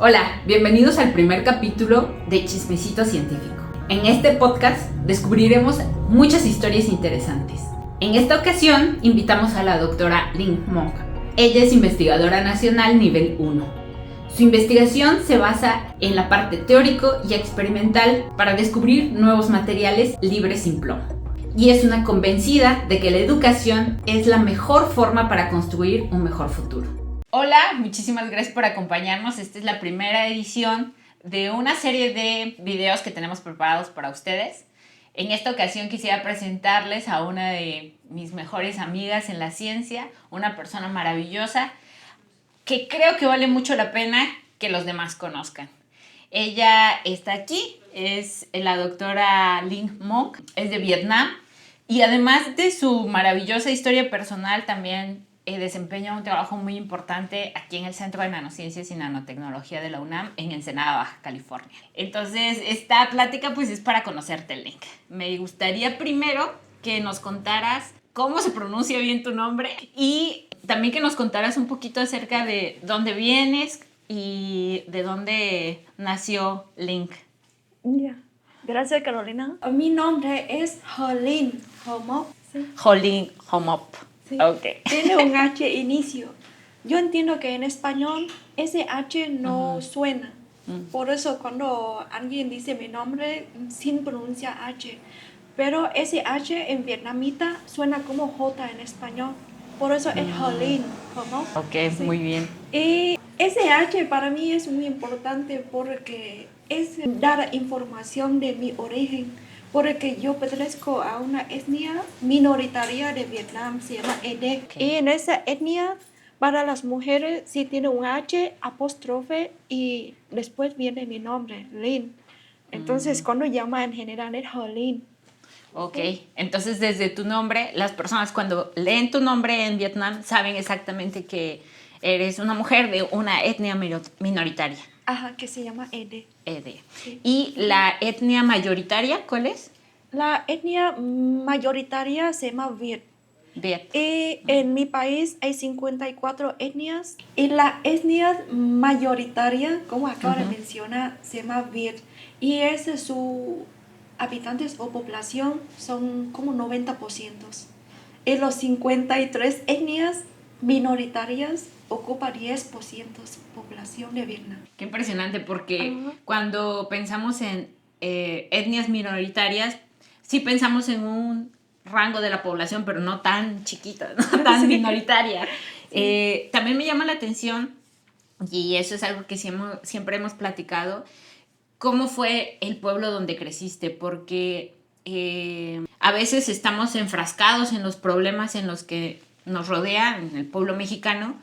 Hola, bienvenidos al primer capítulo de Chismecito Científico. En este podcast descubriremos muchas historias interesantes. En esta ocasión invitamos a la doctora Linh Monk. Ella es investigadora nacional nivel 1. Su investigación se basa en la parte teórico y experimental para descubrir nuevos materiales libres sin plomo. Y es una convencida de que la educación es la mejor forma para construir un mejor futuro. Hola, muchísimas gracias por acompañarnos. Esta es la primera edición de una serie de videos que tenemos preparados para ustedes. En esta ocasión quisiera presentarles a una de mis mejores amigas en la ciencia, una persona maravillosa que creo que vale mucho la pena que los demás conozcan. Ella está aquí, es la doctora Linh Monk, es de Vietnam y además de su maravillosa historia personal también desempeña un trabajo muy importante aquí en el Centro de Nanociencias y Nanotecnología de la UNAM en Ensenada, Baja California. Entonces, esta plática pues es para conocerte, Linh. Me gustaría primero que nos contaras cómo se pronuncia bien tu nombre y también que nos contaras un poquito acerca de dónde vienes y de dónde nació Linh. Yeah. Gracias, Carolina. Mi nombre es Linh Monk. Sí. Linh Monk. Sí. Okay. Tiene un H inicio. Yo entiendo que en español ese H no suena. Por eso cuando alguien dice mi nombre sin pronuncia H. Pero ese H en vietnamita suena como J en español. Por eso es Linh Monk. Ok, sí. Muy bien. Y ese H para mí es muy importante porque es dar información de mi origen. Porque yo pertenezco a una etnia minoritaria de Vietnam, se llama ED. Okay. Y en esa etnia, para las mujeres, sí tiene un H, apóstrofe, y después viene mi nombre, Linh. Entonces, cuando llama en general es Linh. Ok, entonces desde tu nombre, las personas cuando leen tu nombre en Vietnam saben exactamente que eres una mujer de una etnia minoritaria. Ajá, que se llama ED. ED. Sí. ¿Y la etnia mayoritaria cuál es? La etnia mayoritaria se llama Viet. Viet. Y en mi país hay 54 etnias y la etnia mayoritaria, como acabo de mencionar, se llama Viet. Y ese sus habitantes o población son como 90%. Y los 53 etnias minoritarias ocupa 10% población de Vietnam. Qué impresionante, porque cuando pensamos en etnias minoritarias, sí pensamos en un rango de la población, pero no tan chiquita, no tan minoritaria. Sí. También me llama la atención, y eso es algo que siempre hemos platicado, cómo fue el pueblo donde creciste, porque a veces estamos enfrascados en los problemas en los que nos rodea, en el pueblo mexicano,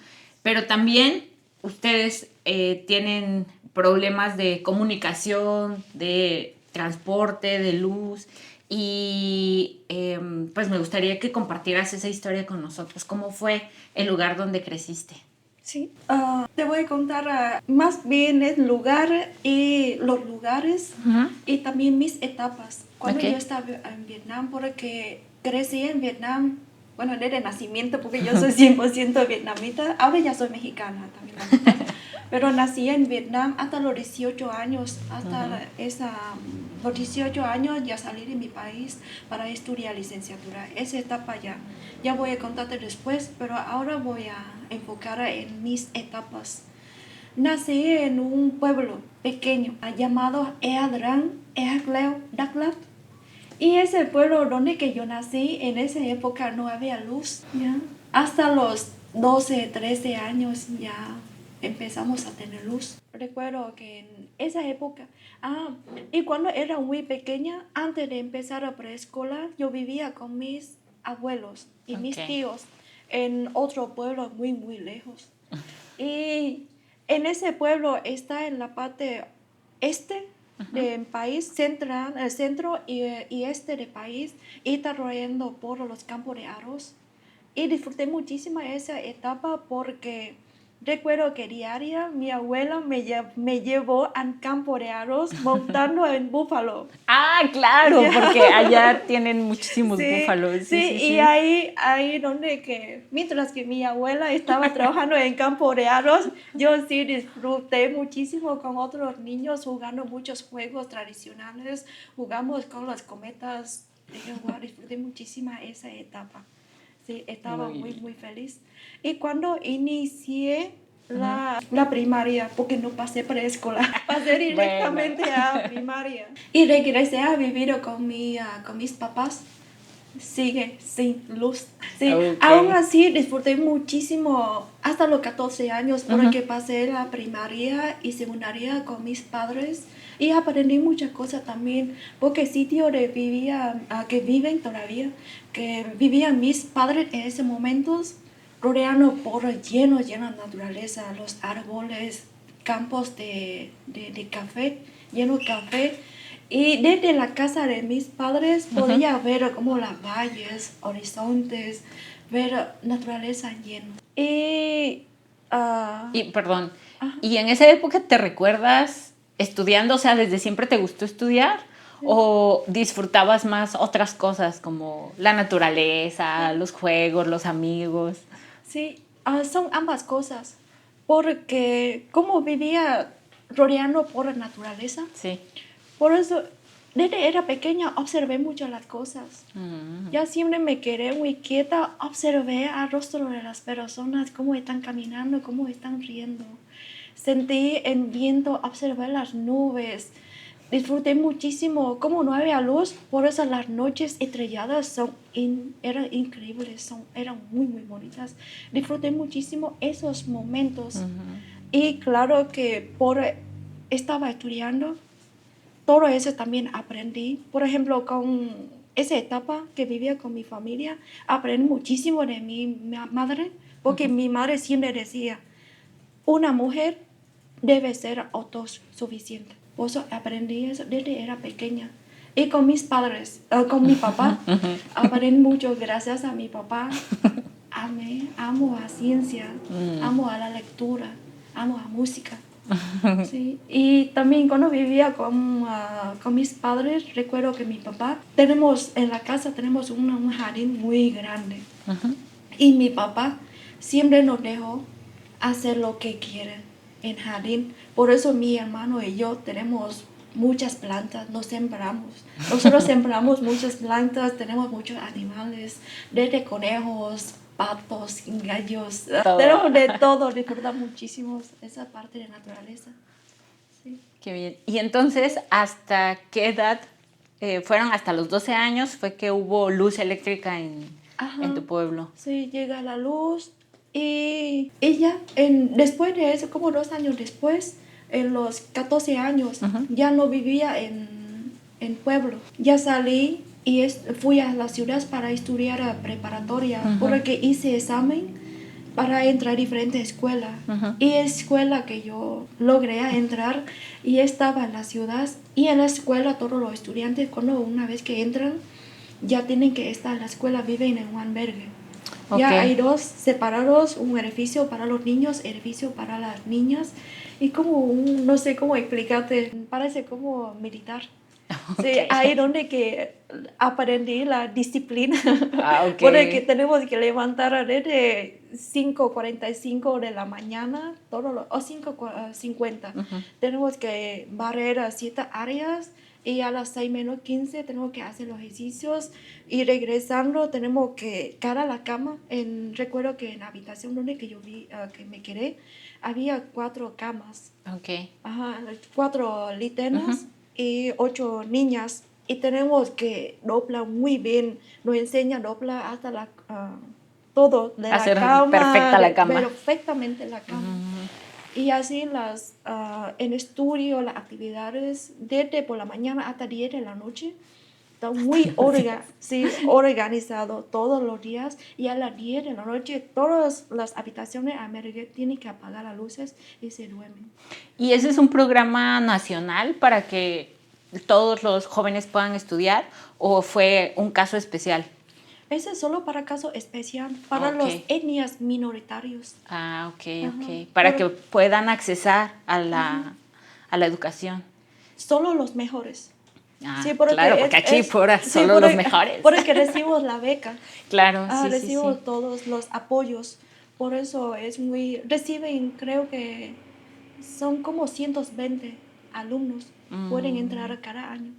pero también ustedes tienen problemas de comunicación, de transporte, de luz, y pues me gustaría que compartieras esa historia con nosotros. ¿Cómo fue el lugar donde creciste? Sí, te voy a contar más bien el lugar y los lugares y también mis etapas. Cuando yo estaba en Vietnam, porque crecí en Vietnam, bueno, desde nacimiento, porque yo soy 100% vietnamita, ahora ya soy mexicana también. Pero nací en Vietnam hasta los 18 años, los 18 años ya salí de mi país para estudiar licenciatura. Esa etapa ya voy a contarte después, pero ahora voy a enfocar en mis etapas. Nací en un pueblo pequeño llamado Ea Drang, Ea Cleo, Đắk Lắk. Y ese pueblo donde que yo nací, en esa época no había luz. ¿Ya? Hasta los 12, 13 años ya empezamos a tener luz. Recuerdo que en esa época, y cuando era muy pequeña, antes de empezar a preescolar, yo vivía con mis abuelos y mis tíos en otro pueblo muy, muy lejos. Y en ese pueblo está en la parte este del país, el centro y este del país, y está rodeando por los campos de arroz. Y disfruté muchísimo esa etapa porque Recuerdo que diaria mi abuela me llevó al campo de arroz montando en búfalo. Ah, claro, porque allá tienen muchísimos Sí, búfalos. sí, y ahí donde que, mientras que mi abuela estaba trabajando en campo de arroz, yo sí disfruté muchísimo con otros niños jugando muchos juegos tradicionales, jugamos con las cometas, disfruté muchísimo esa etapa. Sí, estaba Muy muy, bien. muy feliz. Y cuando inicié la primaria, porque no pasé preescolar, pasé Bueno, directamente a primaria. Y regresé a vivir con mis papás. Sigue sin luz. Sí, ok. aún así disfruté muchísimo hasta los 14 años porque pasé la primaria y secundaria con mis padres y aprendí muchas cosas también porque el sitio donde vivía, que viven todavía, que vivían mis padres en ese momento, rodeado por lleno de naturaleza, los árboles, campos de café, lleno de café. Y desde la casa de mis padres podía ver como las valles, horizontes, ver naturaleza llena. Y perdón, Ajá. ¿y en esa época te recuerdas estudiando? O sea, ¿desde siempre te gustó estudiar? ¿O disfrutabas más otras cosas como la naturaleza, los juegos, los amigos? Sí, son ambas cosas, porque como vivía rodeado por la naturaleza, Sí. por eso desde era pequeña observé mucho las cosas. Ya siempre me quedé muy quieta, observé el rostro de las personas, cómo están caminando, cómo están riendo. Sentí el viento, observé las nubes. Disfruté muchísimo, como no había luz, por eso las noches estrelladas eran increíbles, eran muy, muy bonitas. Disfruté muchísimo esos momentos. Y claro que estaba estudiando, todo eso también aprendí. Por ejemplo, con esa etapa que vivía con mi familia, aprendí muchísimo de mi madre, porque mi madre siempre decía, una mujer debe ser autosuficiente. Por eso aprendí eso desde era pequeña. Y con mis padres, con mi papá, aprendí mucho gracias a mi papá. Amo a ciencia, amo a la lectura, amo a música. Sí, y también cuando vivía con mis padres, recuerdo que mi papá, en la casa tenemos un jardín muy grande. Y mi papá siempre nos dejó hacer lo que quieren en jardín. Por eso mi hermano y yo tenemos muchas plantas, nos sembramos. Nosotros sembramos muchas plantas, tenemos muchos animales, desde conejos, patos, gallos, Todo. tenemos de todo, disfrutamos muchísimo esa parte de naturaleza. Sí. Qué bien. Y entonces, ¿hasta qué edad? Fueron hasta los 12 años, fue que hubo luz eléctrica en tu pueblo. Sí, llega la luz y ella, después de eso, como 2 años después, en los 14 años, ya no vivía en pueblo. Ya salí y fui a la ciudad para estudiar a preparatoria, porque hice examen para entrar a diferentes escuelas. Y escuela que yo logré entrar y estaba en la ciudad. Y en la escuela todos los estudiantes, cuando una vez que entran, ya tienen que estar en la escuela, viven en un albergue. Okay. Ya hay dos separados, un edificio para los niños, edificio para las niñas. Y como no sé cómo explicarte, parece como militar. Okay. Sí, ahí donde que aprendí la disciplina. Okay. Porque tenemos que levantar desde 5:45 de la mañana, o 5:50. Tenemos que barrer a 7 áreas y a las 6:15 tenemos que hacer los ejercicios y regresando tenemos que caer a la cama. Recuerdo que en la habitación donde que yo que me quedé, había 4 camas. Okay. 4 literas y 8 niñas. Y tenemos que doblar muy bien. Nos enseña a doblar hasta todo de la cama. Perfecta la cama. Perfectamente la cama. Y así en estudio, las actividades, desde por la mañana hasta 10 de la noche. Está muy organizado todos los días. Y a las 10 de la noche, todas las habitaciones tienen que apagar las luces y se duermen. ¿Y ese es un programa nacional para que todos los jóvenes puedan estudiar o fue un caso especial? Ese es solo para caso especial, para Ok. los etnias minoritarios. Ah, ok, Ajá. ok. Para que puedan accesar a la educación. Solo los mejores. Ah, Sí, claro, porque aquí pura, sí, solo los mejores. porque recibimos la beca. Claro, sí, sí, Recibimos sí. todos los apoyos. Por eso reciben, creo que son como 120 alumnos. Pueden entrar cada año.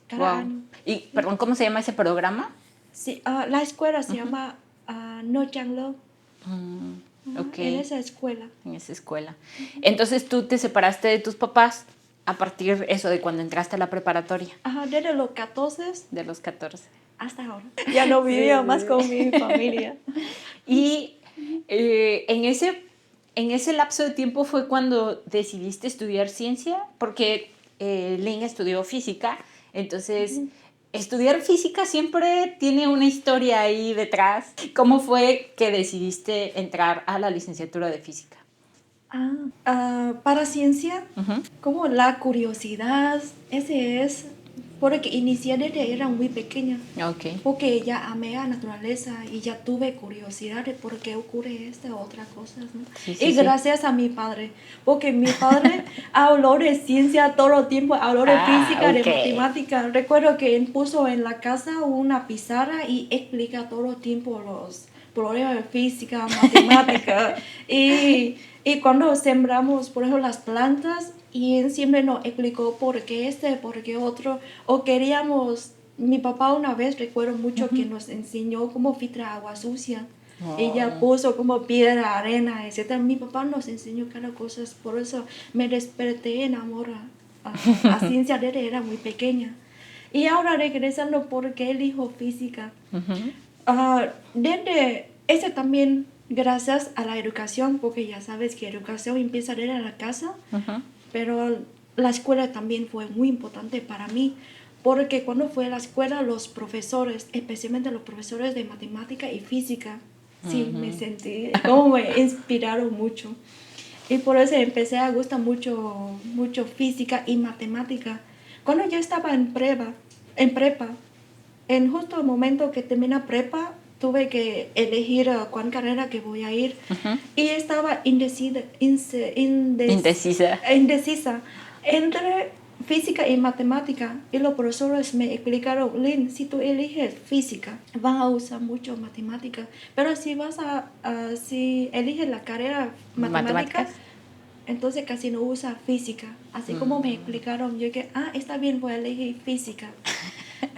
Cada Wow. año. Y, Sí. perdón, ¿cómo se llama ese programa? Sí, la escuela se llama No Changlo. Ok, En esa escuela. en esa escuela. Entonces tú te separaste de tus papás a partir eso de cuando entraste a la preparatoria, Desde los 14 de los 14. hasta ahora. Ya no vivía más con mi familia. Y en ese lapso de tiempo fue cuando decidiste estudiar ciencia, porque Lynn estudió física, entonces estudiar física siempre tiene una historia ahí detrás. ¿Cómo fue que decidiste entrar a la licenciatura de física? Para ciencia, Ujú. como la curiosidad, ese es, porque inicié desde era muy pequeña, Ok. porque ya amé a la naturaleza y ya tuve curiosidad de por qué ocurre esta otra cosa, ¿no? Sí, sí, Y sí. gracias a mi padre, porque mi padre habló de ciencia todo el tiempo, habló de física, de Ok. matemática. Recuerdo que él puso en la casa una pizarra y explica todo el tiempo los problemas de física, matemática. Y cuando sembramos, por ejemplo, las plantas, y él siempre nos explicó por qué por qué otro, o queríamos, mi papá una vez recuerdo mucho que nos enseñó cómo filtrar agua sucia. Ella puso como piedra, arena, etc. Mi papá nos enseñó cada cosa, por eso me desperté en amor a ciencia desde era muy pequeña. Y ahora regresando, porque elijo física. Desde ese también gracias a la educación, porque ya sabes que educación empieza desde la casa, pero la escuela también fue muy importante para mí, porque cuando fui a la escuela los profesores, especialmente los profesores de matemática y física, sí me sentí como me inspiraron mucho. Y por eso empecé a gustar mucho física y matemática. Cuando yo estaba en prepa, en justo el momento que termina prepa, tuve que elegir cuál carrera que voy a ir. Y estaba Indecisa. indecisa entre física y matemática. Y los profesores me explicaron, Lynn, si tú eliges física, van a usar mucho matemática. Pero si eliges la carrera matemática, ¿Matemáticas? entonces casi no usa física. Así como me explicaron, yo que, está bien, voy a elegir física.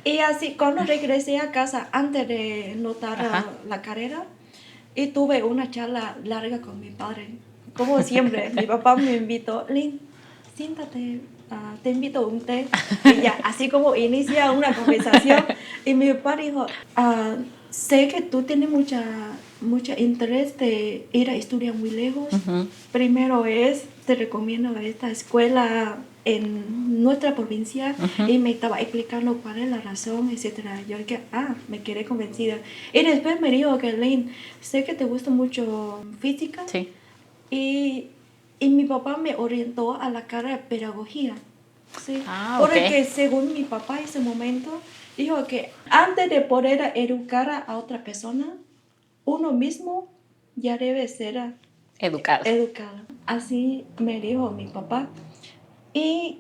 Y así, cuando regresé a casa, antes de notar la carrera, y tuve una charla larga con mi padre. Como siempre, mi papá me invitó, Lynn, siéntate, te invito a un té. Y ya, así como inicia una conversación. Y mi papá dijo, sé que tú tienes mucho interés de ir a estudiar muy lejos. Primero te recomiendo esta escuela en nuestra provincia. Y me estaba explicando cuál es la razón, etcétera. Yo dije, me quedé convencida. Y después me dijo que, Lynn, sé que te gusta mucho física. Sí. Y mi papá me orientó a la carrera de pedagogía. Sí. Ok. Porque según mi papá en ese momento, dijo que antes de poder educar a otra persona, uno mismo ya debe ser Educado. educado. Así me dijo mi papá. Y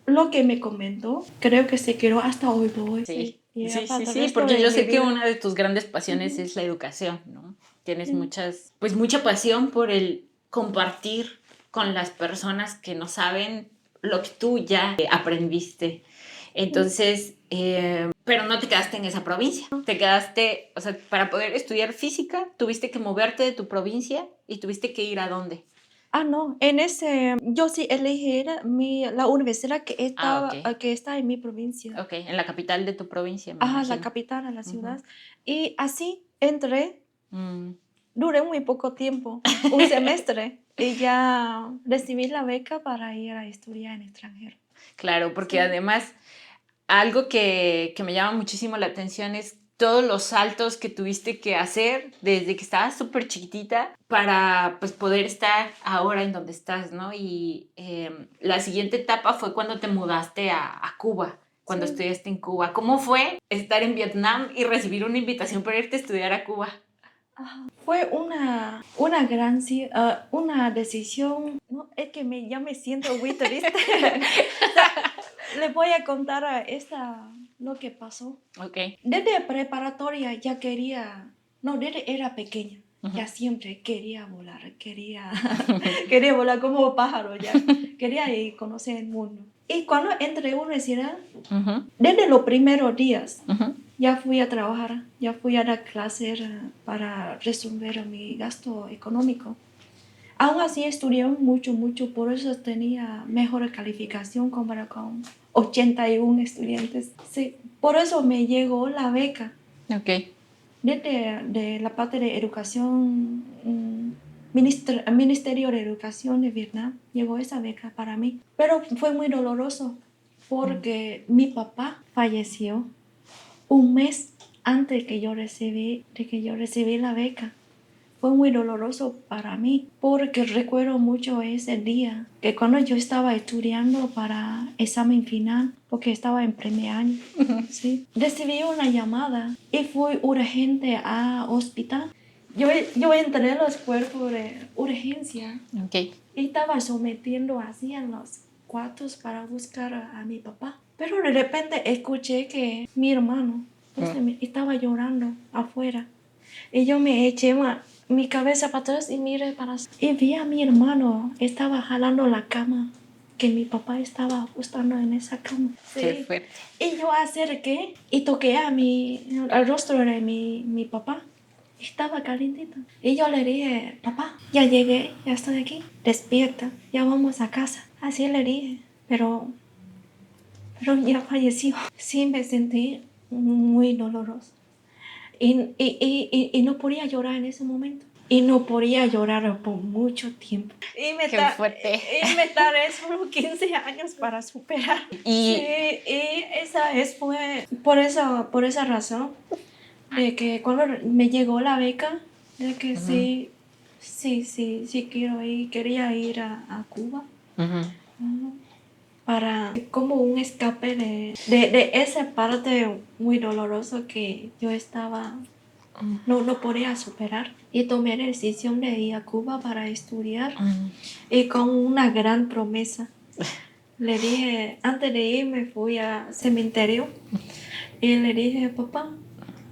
lo que me comentó, creo que se quedó hasta hoy por hoy. Sí, Y sí, para sí, el sí, resto porque de yo mi sé que vida. una de tus grandes pasiones es la educación, ¿no? Tienes mucha pasión por el compartir con las personas que no saben lo que tú ya aprendiste. Entonces, pero no te quedaste en esa provincia, te quedaste, o sea, para poder estudiar física, tuviste que moverte de tu provincia y tuviste que ir ¿a dónde? No, yo sí elegí la universidad Ok, que está en mi provincia. ok, en la capital de tu provincia, me La imagino. capital, a la ciudad. Y así entré, Mm. duré muy poco tiempo, un semestre, y ya recibí la beca para ir a estudiar en extranjero. Claro, porque Sí. además algo que me llama muchísimo la atención es todos los saltos que tuviste que hacer desde que estabas súper chiquitita para pues poder estar ahora en donde estás, ¿no? Y la siguiente etapa fue cuando te mudaste a Cuba. cuando Sí. estudiaste en Cuba. ¿Cómo fue estar en Vietnam y recibir una invitación para irte a estudiar a Cuba? Fue una decisión, no, es que ya me siento muy triste. O sea, les voy a contar lo que pasó. Ok. Desde preparatoria ya desde era pequeña, Ujú. ya siempre quería volar, quería volar como pájaro ya, quería ir conocer el mundo. Y cuando entré a la universidad, Ujú, desde los primeros días, ujú. ya fui a trabajar, ya fui a dar clases para resolver mi gasto económico. Aún así estudié mucho, por eso tenía mejor calificación comparado con 81 estudiantes. Sí, por eso me llegó la beca. Ok. Desde de la parte de educación, Ministerio de Educación de Vietnam, llegó esa beca para mí. Pero fue muy doloroso porque mi papá falleció un mes antes de que yo recibí la beca. Fue muy doloroso para mí porque recuerdo mucho ese día que cuando yo estaba estudiando para examen final, porque estaba en primer año, ¿sí? Recibí una llamada y fui urgente a hospital. Yo entré en los cuerpos de urgencia Ok. y estaba sometiendo así en los cuartos para buscar a mi papá. Pero de repente escuché que mi hermano estaba llorando afuera. Y yo me eché mi cabeza para atrás y miré para atrás. Y vi a mi hermano, estaba jalando la cama, que mi papá estaba ajustando en esa cama. Qué Sí. fuerte. Y yo acerqué y toqué al rostro de mi papá. Estaba calientito. Y yo le dije, papá, ya llegué, ya estoy aquí. Despierta, ya vamos a casa. Así le dije, pero ya falleció. Sí, me sentí muy doloroso. Y no podía llorar en ese momento. Y no podía llorar por mucho tiempo. Qué fuerte. Y me tardé solo 15 años para superar. Sí, Y y fue por esa razón, de que cuando me llegó la beca, de que sí quería ir a Cuba. Ujú. Para como un escape de esa parte muy dolorosa que yo no podía superar. Y tomé la decisión de ir a Cuba para estudiar y con una gran promesa. Le dije, antes de irme fui al cementerio y le dije, papá,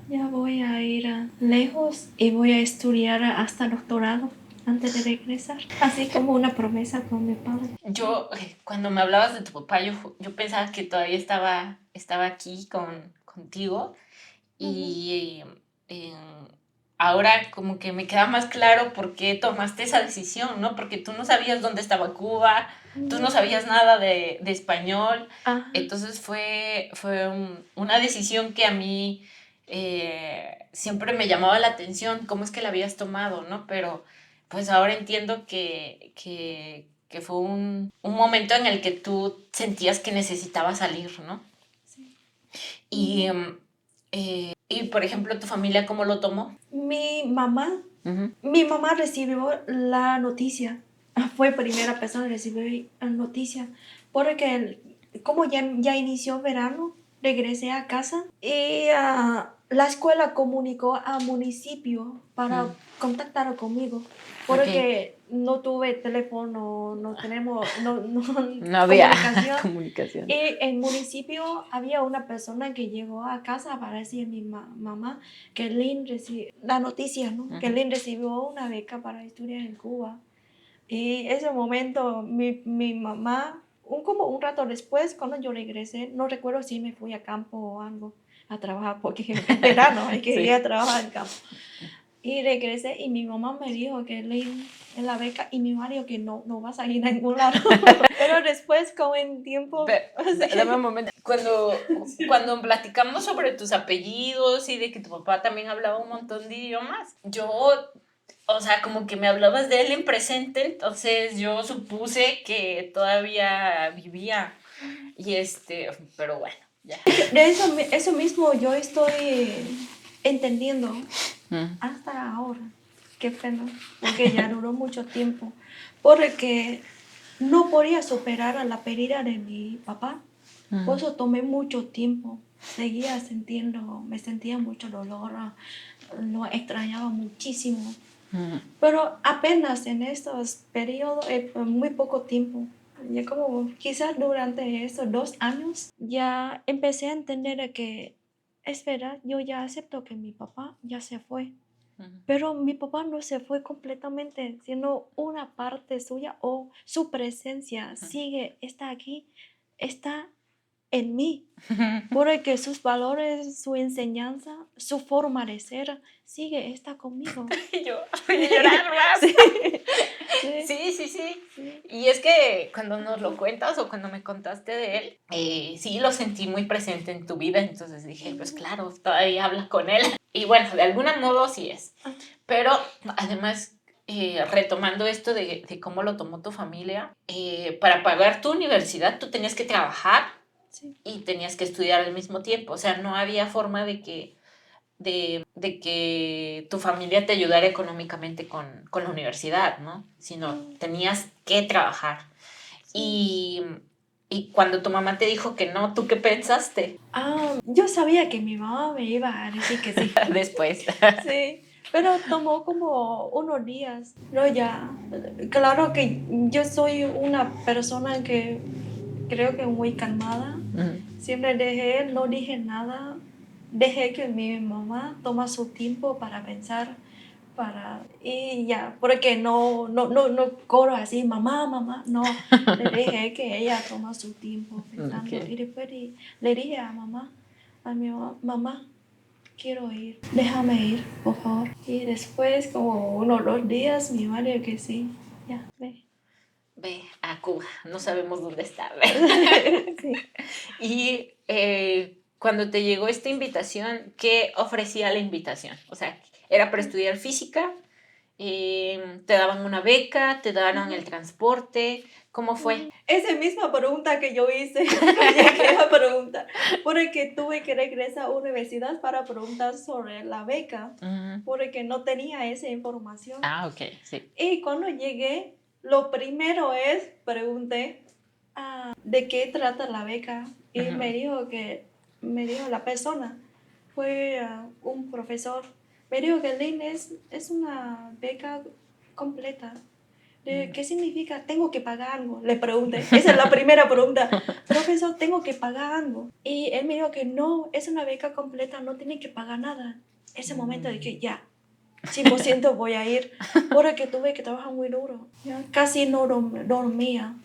ya voy a ir lejos y voy a estudiar hasta doctorado antes de regresar. Así como una promesa con mi padre. yo, cuando me hablabas de tu papá, yo pensaba que todavía estaba aquí contigo. Y eh, ahora como que me queda más claro por qué tomaste esa decisión, ¿no? Porque tú no sabías dónde estaba Cuba, tú no sabías nada de español. Ajá. Entonces fue una decisión que a mí siempre me llamaba la atención, cómo es que la habías tomado, ¿no? Pero pues ahora entiendo que fue un momento en el que tú sentías que necesitabas salir, ¿no? Sí. Y, y por ejemplo, ¿tu familia cómo lo tomó? Mi mamá Uh-huh. Mi mamá recibió la noticia. Fue primera persona que recibió la noticia. Porque como ya inició verano, regresé a casa y la escuela comunicó al municipio para contactar conmigo. Porque no tuve teléfono, no No había comunicación. comunicación. Y en el municipio había una persona que llegó a casa para decir a mi mamá que Lynn recibió la noticia, ¿no? Que Lynn recibió una beca para estudiar en Cuba. Y ese momento mi mamá, como un rato después, cuando yo regresé, no recuerdo si me fui a campo o algo a trabajar, porque en verano hay que ir a trabajar en campo. Y regresé y mi mamá me dijo que leí en la beca y mi mamá dijo que no vas a ir a ningún lado. Pero después, con el tiempo... Dame un momento. Cuando platicamos sobre tus apellidos y de que tu papá también hablaba un montón de idiomas, o sea, como que me hablabas de él en presente, entonces yo supuse que todavía vivía. Y pero bueno, ya. De eso mismo yo estoy entendiendo hasta ahora. Qué pena, porque ya duró mucho tiempo. Porque no podía superar a la pérdida de mi papá. Por eso tomé mucho tiempo. Seguía sintiendo, me sentía mucho dolor, lo extrañaba muchísimo. Pero apenas en estos periodos, muy poco tiempo, ya como quizás durante esos 2 años, ya empecé a entender que es verdad, yo ya acepto que mi papá ya se fue. Pero mi papá no se fue completamente, sino una parte suya o su presencia sigue, está aquí, está en mí. Porque sus valores, su enseñanza, su forma de ser sigue, está conmigo. Yo voy a llorar más. Sí. Sí. Y es que cuando nos lo cuentas o cuando me contaste de él, sí lo sentí muy presente en tu vida, entonces dije, pues claro, todavía hablas con él. Y bueno, de algún modo sí es. Pero además, retomando esto de cómo lo tomó tu familia, para pagar tu universidad tú tenías que trabajar y tenías que estudiar al mismo tiempo. O sea, no había forma de que tu familia te ayudara económicamente con la universidad, ¿no? Sino tenías que trabajar. Y cuando tu mamá te dijo que no, ¿tú qué pensaste? Yo sabía que mi mamá me iba a decir que sí. Después. Sí, pero tomó como unos días. No, ya. Claro que yo soy una persona que creo que muy calmada. Siempre no dije nada. Dejé que mi mamá toma su tiempo para pensar. Y ya, porque no corro así, mamá, no. Le dejé que ella toma su tiempo pensando. Okay. Y después le dije a mi mamá, quiero ir, déjame ir, por favor. Y después, como 1 o 2 días, mi madre que sí, ya, ve. Ve a Cuba, no sabemos dónde está. Sí. Y cuando te llegó esta invitación, ¿qué ofrecía la invitación? O sea, ¿era para estudiar física? ¿Te daban una beca? ¿Te daban el transporte? ¿Cómo fue? Esa misma pregunta que yo hice, llegué a preguntar, porque tuve que regresar a la universidad para preguntar sobre la beca, porque no tenía esa información. Ah, ok, sí. Y cuando llegué, lo primero es, pregunté, ¿de qué trata la beca? Y me dijo la persona, fue un profesor, me dijo que Lynn es una beca completa. ¿Qué significa? Tengo que pagar algo. Le pregunté. Esa es la primera pregunta. Profesor, tengo que pagar algo. Y él me dijo que no, es una beca completa, no tiene que pagar nada. Ese momento de que ya, 100% voy a ir. Porque tuve que trabajar muy duro. ¿Ya? Casi no dormía.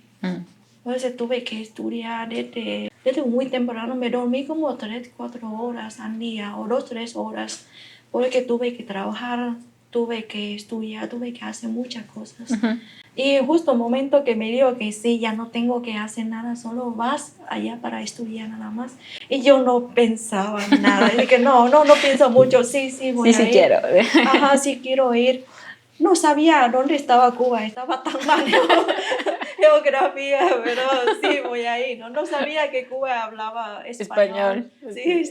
Entonces tuve que estudiar desde muy temprano. Me dormí como 3-4 horas al día o 2-3 horas. Porque tuve que trabajar, tuve que estudiar, tuve que hacer muchas cosas. Y justo el momento que me dijo que sí, ya no tengo que hacer nada, solo vas allá para estudiar nada más. Y yo no pensaba en nada. Y dije, no pienso mucho. Sí, voy a ir. Quiero. Ajá, sí quiero ir. No sabía dónde estaba Cuba, estaba tan mal geografía, pero sí voy a ir. No sabía que Cuba hablaba español. Sí,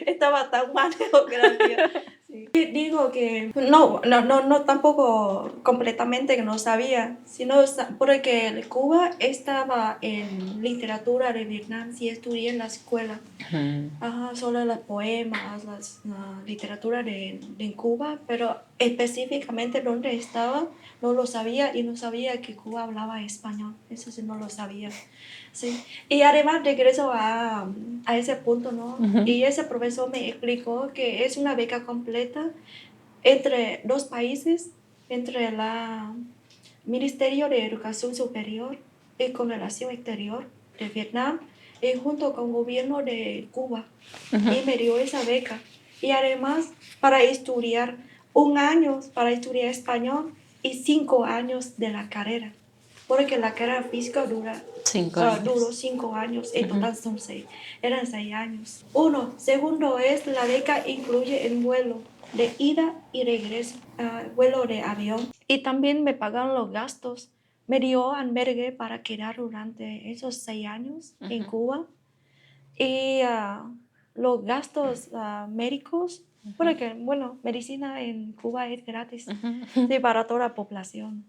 estaba tan mal geografía. Sí. Digo que no, tampoco completamente que no sabía, sino porque Cuba estaba en literatura de Vietnam, sí estudié en la escuela. Ajá, solo los poemas, la literatura de Cuba, pero específicamente dónde estaba no lo sabía y no sabía que Cuba hablaba español, eso sí no lo sabía. Sí. Y además regreso a ese punto, ¿no? Y ese profesor me explicó que es una beca completa entre 2 países, entre el Ministerio de Educación Superior y Cooperación Exterior de Vietnam y junto con el gobierno de Cuba. Y me dio esa beca. Y además para estudiar 1 año para estudiar español y 5 años de la carrera. Porque la carrera física duró 5 años, en total eran 6 años. Segundo es, la beca incluye el vuelo de ida y regreso, vuelo de avión. Y también me pagaron los gastos. Me dio albergue para quedar durante esos 6 años en Cuba. Y los gastos médicos, porque, bueno, medicina en Cuba es gratis, sí, para toda la población.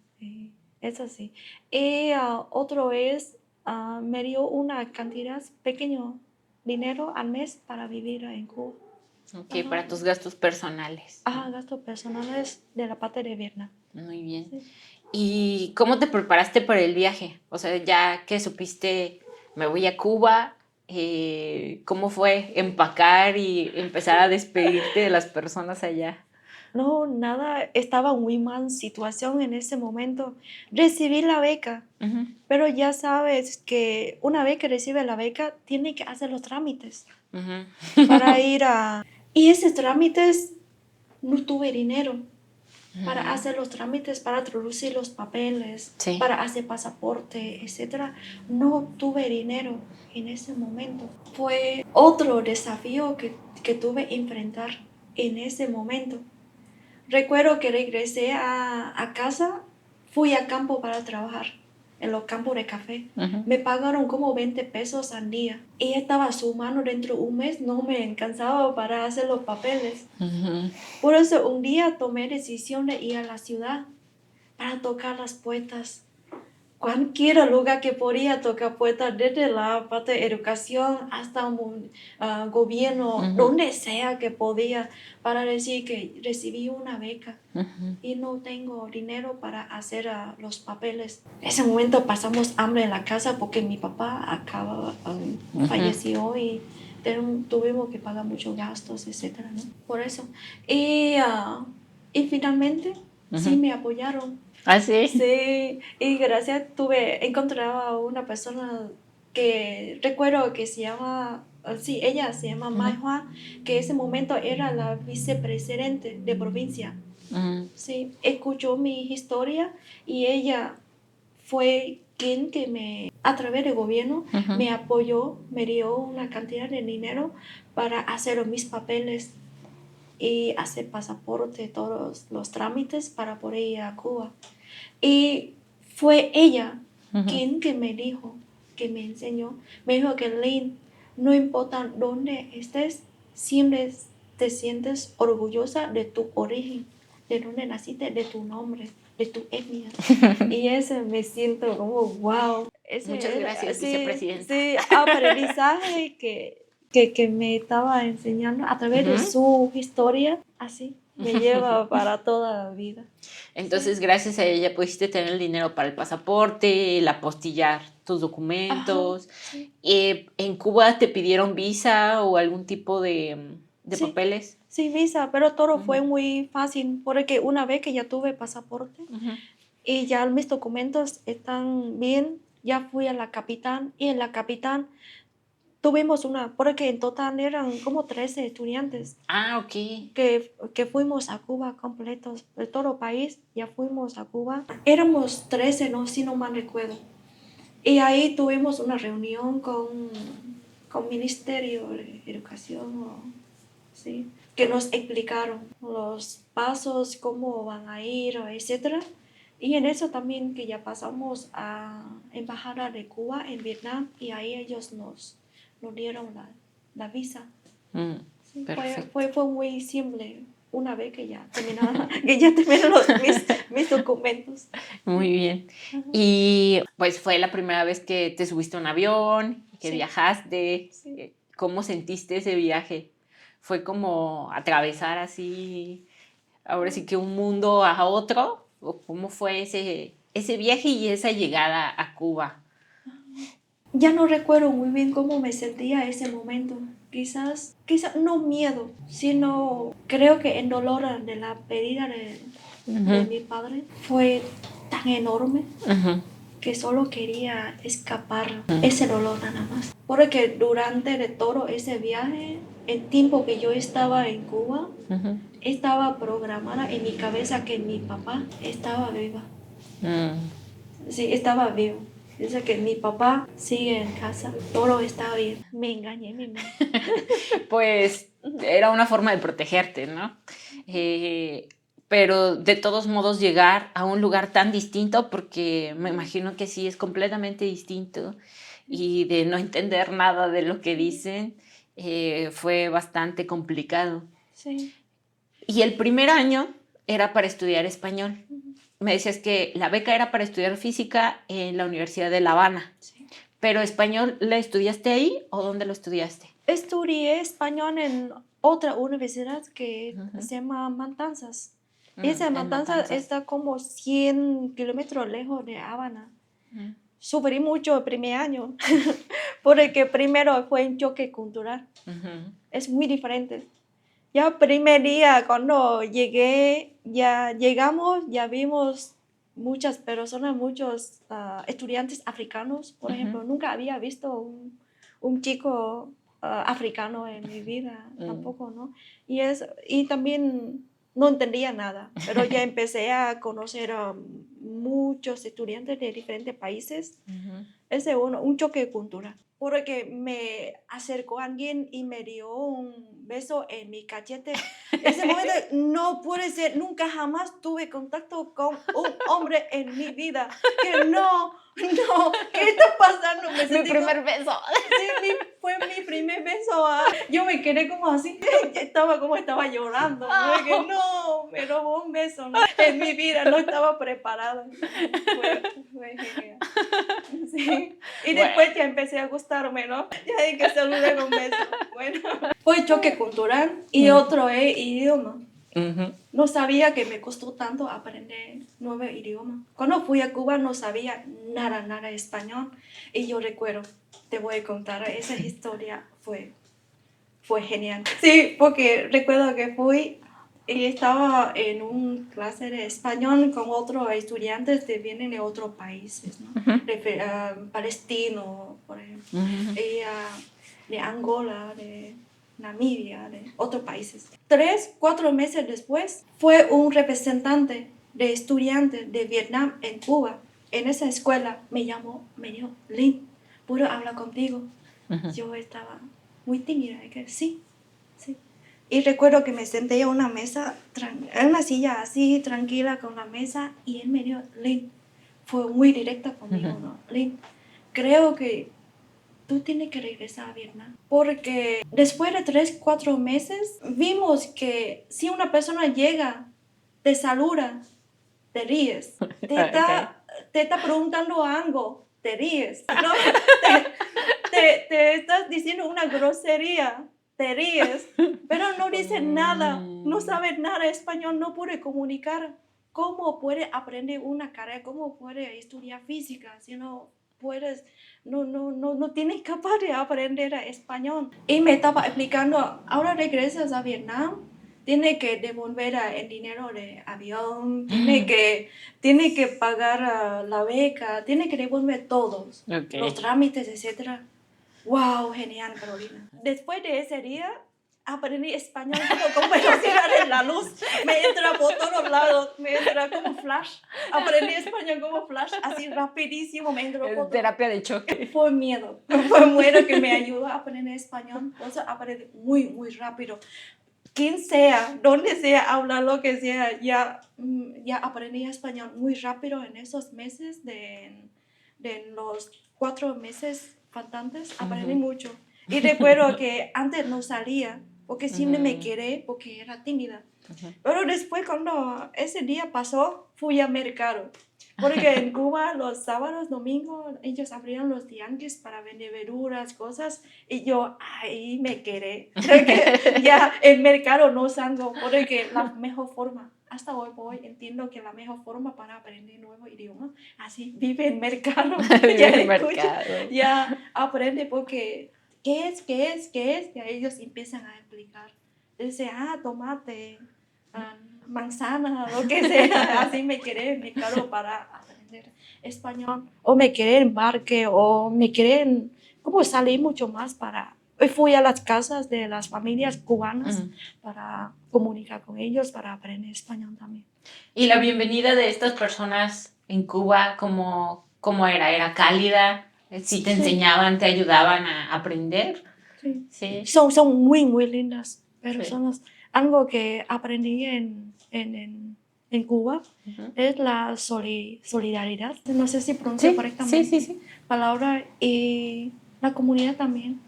Eso sí. Y otro es me dio una cantidad pequeño dinero al mes para vivir en Cuba. Ok, para tus gastos personales. Gastos personales de la parte de Vietnam. Muy bien. Sí. ¿Y cómo te preparaste para el viaje? O sea, ya que supiste, me voy a Cuba, ¿cómo fue empacar y empezar a despedirte de las personas allá? No, nada, estaba en muy mal situación en ese momento. Recibí la beca, Uh-huh. pero ya sabes que una vez que recibe la beca, tiene que hacer los trámites Uh-huh. para ir a... Y esos trámites, no tuve dinero para hacer los trámites, para traducir los papeles, Sí. para hacer pasaporte, etc. No tuve dinero en ese momento. Fue otro desafío que tuve que enfrentar en ese momento. Recuerdo que regresé a casa, fui a campo para trabajar, en los campos de café. Uh-huh. Me pagaron como 20 pesos al día. Y estaba sumando dentro de un mes, no me alcanzaba para hacer los papeles. Uh-huh. Por eso un día tomé decisión de ir a la ciudad para tocar las puertas. Cualquier lugar que podía tocar puertas, desde la parte de educación hasta un gobierno, Uh-huh. donde sea que podía, para decir que recibí una beca Uh-huh. y no tengo dinero para hacer los papeles. En ese momento pasamos hambre en la casa porque mi papá falleció y tuvimos que pagar muchos gastos, etc., ¿no? Por eso. Y finalmente sí me apoyaron. ¿Ah, sí? Sí, y gracias encontraba a una persona que recuerdo que ella se llama Mai Hua, que en ese momento era la vicepresidente de provincia. Uh-huh. Sí, escuchó mi historia y ella fue quien que a través del gobierno, Uh-huh. me apoyó, me dio una cantidad de dinero para hacer mis papeles y hacer pasaporte, todos los trámites para poder ir a Cuba. Y fue ella quien que me dijo, que me enseñó, me dijo que Lynn, no importa dónde estés, siempre te sientes orgullosa de tu origen, de dónde naciste, de tu nombre, de tu etnia. Y eso me siento como, wow. Muchas gracias, vicepresidenta. Sí, aprendizaje que me estaba enseñando a través de su historia, así me lleva para toda la vida. Entonces, gracias a ella pudiste tener el dinero para el pasaporte, el apostillar tus documentos. Sí. ¿En Cuba te pidieron visa o algún tipo de Sí. papeles? Sí, visa, pero todo fue muy fácil porque una vez que ya tuve pasaporte y ya mis documentos están bien, ya fui a la capital y en la capital tuvimos porque en total eran como 13 estudiantes. Ok. Que fuimos a Cuba completos, de todo el país, ya fuimos a Cuba. Éramos 13, no, si no mal recuerdo. Y ahí tuvimos una reunión con Ministerio de Educación, ¿sí? Que nos explicaron los pasos, cómo van a ir, etc. Y en eso también que ya pasamos a Embajada de Cuba en Vietnam y ahí ellos nos dieron la visa. Sí, fue muy simple una vez que ya terminaron mis documentos. Muy bien. Y pues fue la primera vez que te subiste a un avión, que viajaste. Sí. ¿Cómo sentiste ese viaje? ¿Fue como atravesar así, ahora sí que un mundo a otro? ¿O cómo fue ese viaje y esa llegada a Cuba? Ya no recuerdo muy bien cómo me sentía ese momento. Quizás no miedo, sino creo que el dolor de la pérdida de mi padre fue tan enorme que solo quería escapar ese dolor nada más. Porque durante de todo ese viaje, el tiempo que yo estaba en Cuba, estaba programada en mi cabeza que mi papá estaba viva. Sí, estaba vivo. Dice que mi papá sigue en casa, todo está bien. Me engañé mi mente. Pues era una forma de protegerte, ¿no? Pero de todos modos llegar a un lugar tan distinto, porque me imagino que sí es completamente distinto, y de no entender nada de lo que dicen, fue bastante complicado. Sí. Y el primer año era para estudiar español. Me decías que la beca era para estudiar física en la Universidad de La Habana. Sí. ¿Pero español lo estudiaste ahí o dónde lo estudiaste? Estudié español en otra universidad que se llama Matanzas. Esa Matanzas está como 100 kilómetros lejos de Habana. Sufrí mucho el primer año, porque primero fue un choque cultural. Es muy diferente. Ya el primer día cuando llegué, ya llegamos, ya vimos muchas personas, muchos estudiantes africanos, por ejemplo. Nunca había visto un chico africano en mi vida, tampoco, ¿no? Y también no entendía nada, pero ya empecé a conocer a muchos estudiantes de diferentes países. Ese un choque de cultura. Porque me acercó alguien y me dio un beso en mi cachete. Ese momento no puede ser, nunca jamás tuve contacto con un hombre en mi vida. Que no, ¿qué está pasando? Mi primer beso. Sí, fue mi primer beso. Yo me quedé como así, estaba llorando. ¿No? Que no, me robó un beso, ¿no? En mi vida, no estaba preparada. Fue genial. Sí. Y después ya empecé a gustarme, ¿no? Ya hay que saludar con beso. Bueno, fue choque cultural y otro es idioma. No sabía que me costó tanto aprender nuevo idioma. Cuando fui a Cuba no sabía nada español. Y yo recuerdo, te voy a contar, esa historia fue genial. Sí, porque recuerdo que fui y estaba en un clase de español con otros estudiantes que vienen de otros países, ¿no? Palestino, por ejemplo, y de Angola, de Namibia, de otros países. 3-4 meses después, fue un representante de estudiantes de Vietnam en Cuba. En esa escuela me dijo, Lynn, ¿puedo hablar contigo? Yo estaba muy tímida, y que sí. Y recuerdo que me senté en una mesa, en una silla así, tranquila con la mesa, y él me dijo, Lynn, fue muy directa conmigo, ¿no? Lynn, creo que tú tienes que regresar a Vietnam. Porque después de 3-4 meses, vimos que si una persona llega, te saluda, te ríes. Te está preguntando algo, te ríes. ¿No? Te estás diciendo una grosería, te ríes, pero no dices nada, no sabes nada español, no puede comunicar. ¿Cómo puede aprender una carrera? ¿Cómo puede estudiar física si no puedes, no tienes capaz de aprender español? Y me estaba explicando, ahora regresas a Vietnam, tiene que devolver el dinero de avión, tiene que pagar la beca, tiene que devolver todos los trámites, etc. ¡Wow! Genial, Carolina. Después de ese día, aprendí español como velocidad de la luz. Me entra por todos lados, me entra como flash. Aprendí español como flash, así rapidísimo, me entró por todo. Terapia de choque. Fue miedo que me ayudó a aprender español. Entonces aprendí muy rápido. Quien sea, donde sea, hablar lo que sea, ya aprendí español muy rápido en esos meses, de los 4 meses faltantes, aprendí mucho. Y recuerdo que antes no salía, porque siempre me quedé, porque era tímida. Pero después, cuando ese día pasó, fui al mercado. Porque en Cuba, los sábados, domingos, ellos abrían los tianguis para vender verduras, cosas, y yo ahí me quedé. Porque ya el mercado no salgo, porque la mejor forma, hasta hoy entiendo que la mejor forma para aprender nuevo idioma, así vive el mercado. Ya aprende porque, ¿qué es? Ya ellos empiezan a explicar. Dice, tomate, manzana, lo que sea, así me quedé en mi carro para aprender español, o me quedé en parque, o me quedé en, como salí mucho más fui a las casas de las familias cubanas para comunicar con ellos, para aprender español también. ¿Y la bienvenida de estas personas en Cuba, cómo era? ¿Era cálida? ¿Sí te enseñaban, te ayudaban a aprender? Sí. Son muy lindas personas. Algo que aprendí en Cuba es la solidaridad. No sé si pronuncio correctamente. Sí. Palabra, y la comunidad también.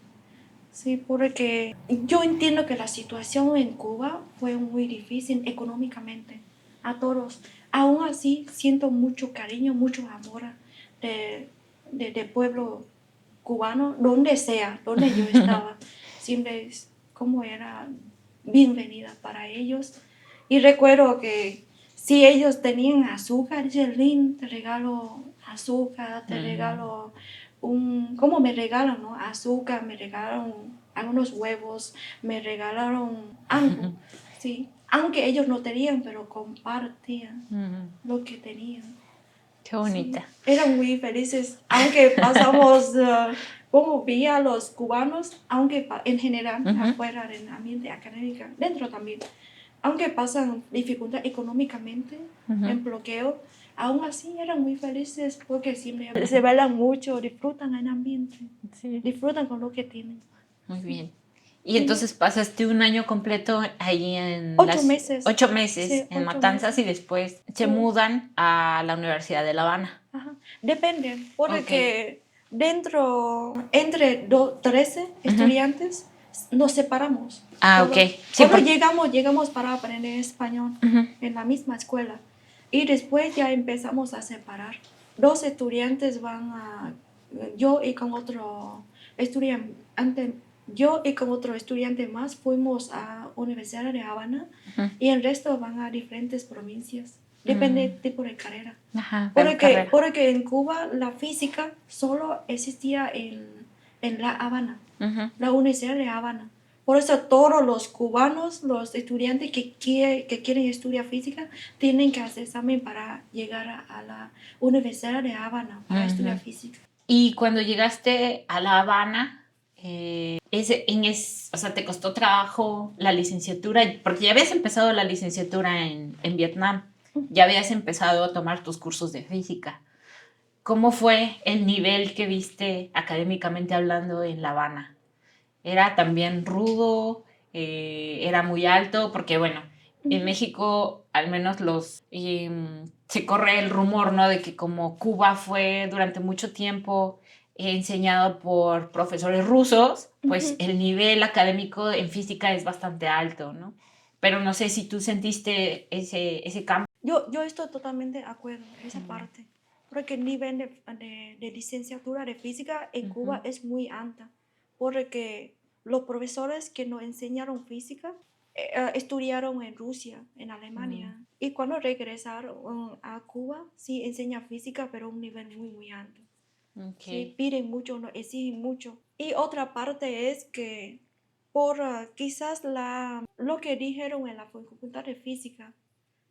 Sí, porque yo entiendo que la situación en Cuba fue muy difícil económicamente a todos. Aún así, siento mucho cariño, mucho amor de pueblo cubano, donde sea, donde yo estaba, siempre es como era bienvenida para ellos. Y recuerdo que si ellos tenían azúcar, dice, Lynn, te regalo azúcar, te regalo ¿cómo me regalan, no? Azúcar, me regalaron algunos huevos, me regalaron algo, sí. Aunque ellos no tenían, pero compartían lo que tenían. Qué bonita. Sí, eran muy felices, aunque pasamos, como vi a los cubanos, aunque en general, afuera del ambiente académico, dentro también, aunque pasan dificultad económicamente, en bloqueo, aún así eran muy felices porque siempre se bailan mucho, disfrutan el ambiente, disfrutan con lo que tienen. Muy bien. Y entonces pasaste un año completo ahí en 8 meses. 8 meses Sí, en 8 Matanzas meses. y después se mudan a la Universidad de La Habana. Ajá. Depende, porque entre 13 estudiantes nos separamos. Ah, ok. Sí, Cuando llegamos para aprender español en la misma escuela. Y después ya empezamos a separar. 2 estudiantes yo y con otro estudiante, yo y con otro estudiante más fuimos a Universidad de Habana y el resto van a diferentes provincias. Depende del tipo de carrera. Ajá, Porque en Cuba la física solo existía en La Habana, la Universidad de Habana. Por eso todos los cubanos, los estudiantes que quieren estudiar física, tienen que hacer examen para llegar a la Universidad de Habana para estudiar física. Y cuando llegaste a La Habana, o sea, ¿te costó trabajo la licenciatura? Porque ya habías empezado la licenciatura en Vietnam, ya habías empezado a tomar tus cursos de física. ¿Cómo fue el nivel que viste académicamente hablando en La Habana? ¿Era también rudo? ¿Era muy alto? Porque bueno, en México al menos se corre el rumor, ¿no? De que como Cuba fue durante mucho tiempo enseñado por profesores rusos, pues el nivel académico en física es bastante alto, ¿no? Pero no sé si tú sentiste ese cambio. Yo estoy totalmente de acuerdo en esa parte, porque el nivel de licenciatura de física en Cuba es muy alta, porque los profesores que nos enseñaron física estudiaron en Rusia, en Alemania, y cuando regresaron a Cuba, sí enseñan física, pero a un nivel muy, muy alto. Okay. Sí, piden mucho, no exigen mucho. Y otra parte es que por quizás lo que dijeron en la facultad de física,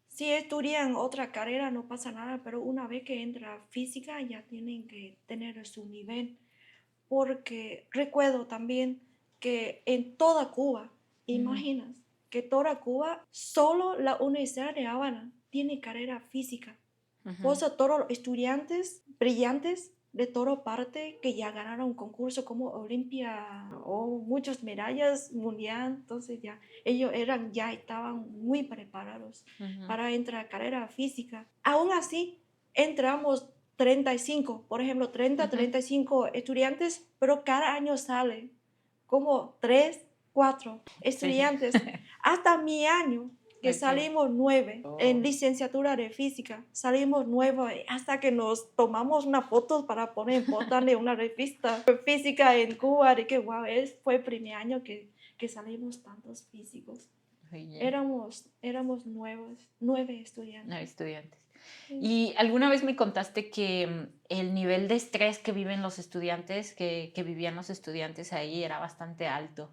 si estudian otra carrera no pasa nada, pero una vez que entra física ya tienen que tener su nivel. Porque recuerdo también que en toda Cuba, imaginas, que toda Cuba, solo la Universidad de Habana tiene carrera física. Por eso todos los estudiantes brillantes de toda parte que ya ganaron concursos como Olimpia o muchas medallas mundial, entonces ya ellos ya estaban muy preparados para entrar a carrera física. Aún así, entramos 35, por ejemplo, 35 estudiantes, pero cada año sale como 3, 4 estudiantes. Hasta mi año, que salimos 9 en licenciatura de física, salimos 9 hasta que nos tomamos una foto para poner en una revista física en Cuba, de que wow, fue el primer año que salimos tantos físicos. Éramos 9 estudiantes. 9 estudiantes. Y alguna vez me contaste que el nivel de estrés que viven los estudiantes, que vivían los estudiantes ahí, era bastante alto.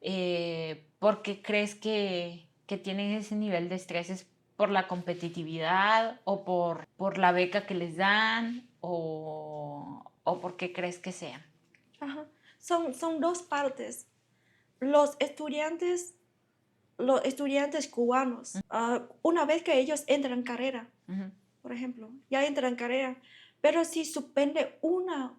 ¿Por qué crees que tienen ese nivel de estrés? ¿Es por la competitividad o por la beca que les dan o por qué crees que sean? Ajá. Son dos partes. Los estudiantes cubanos, una vez que ellos entran en carrera, por ejemplo, ya entran en carrera, pero si suspende una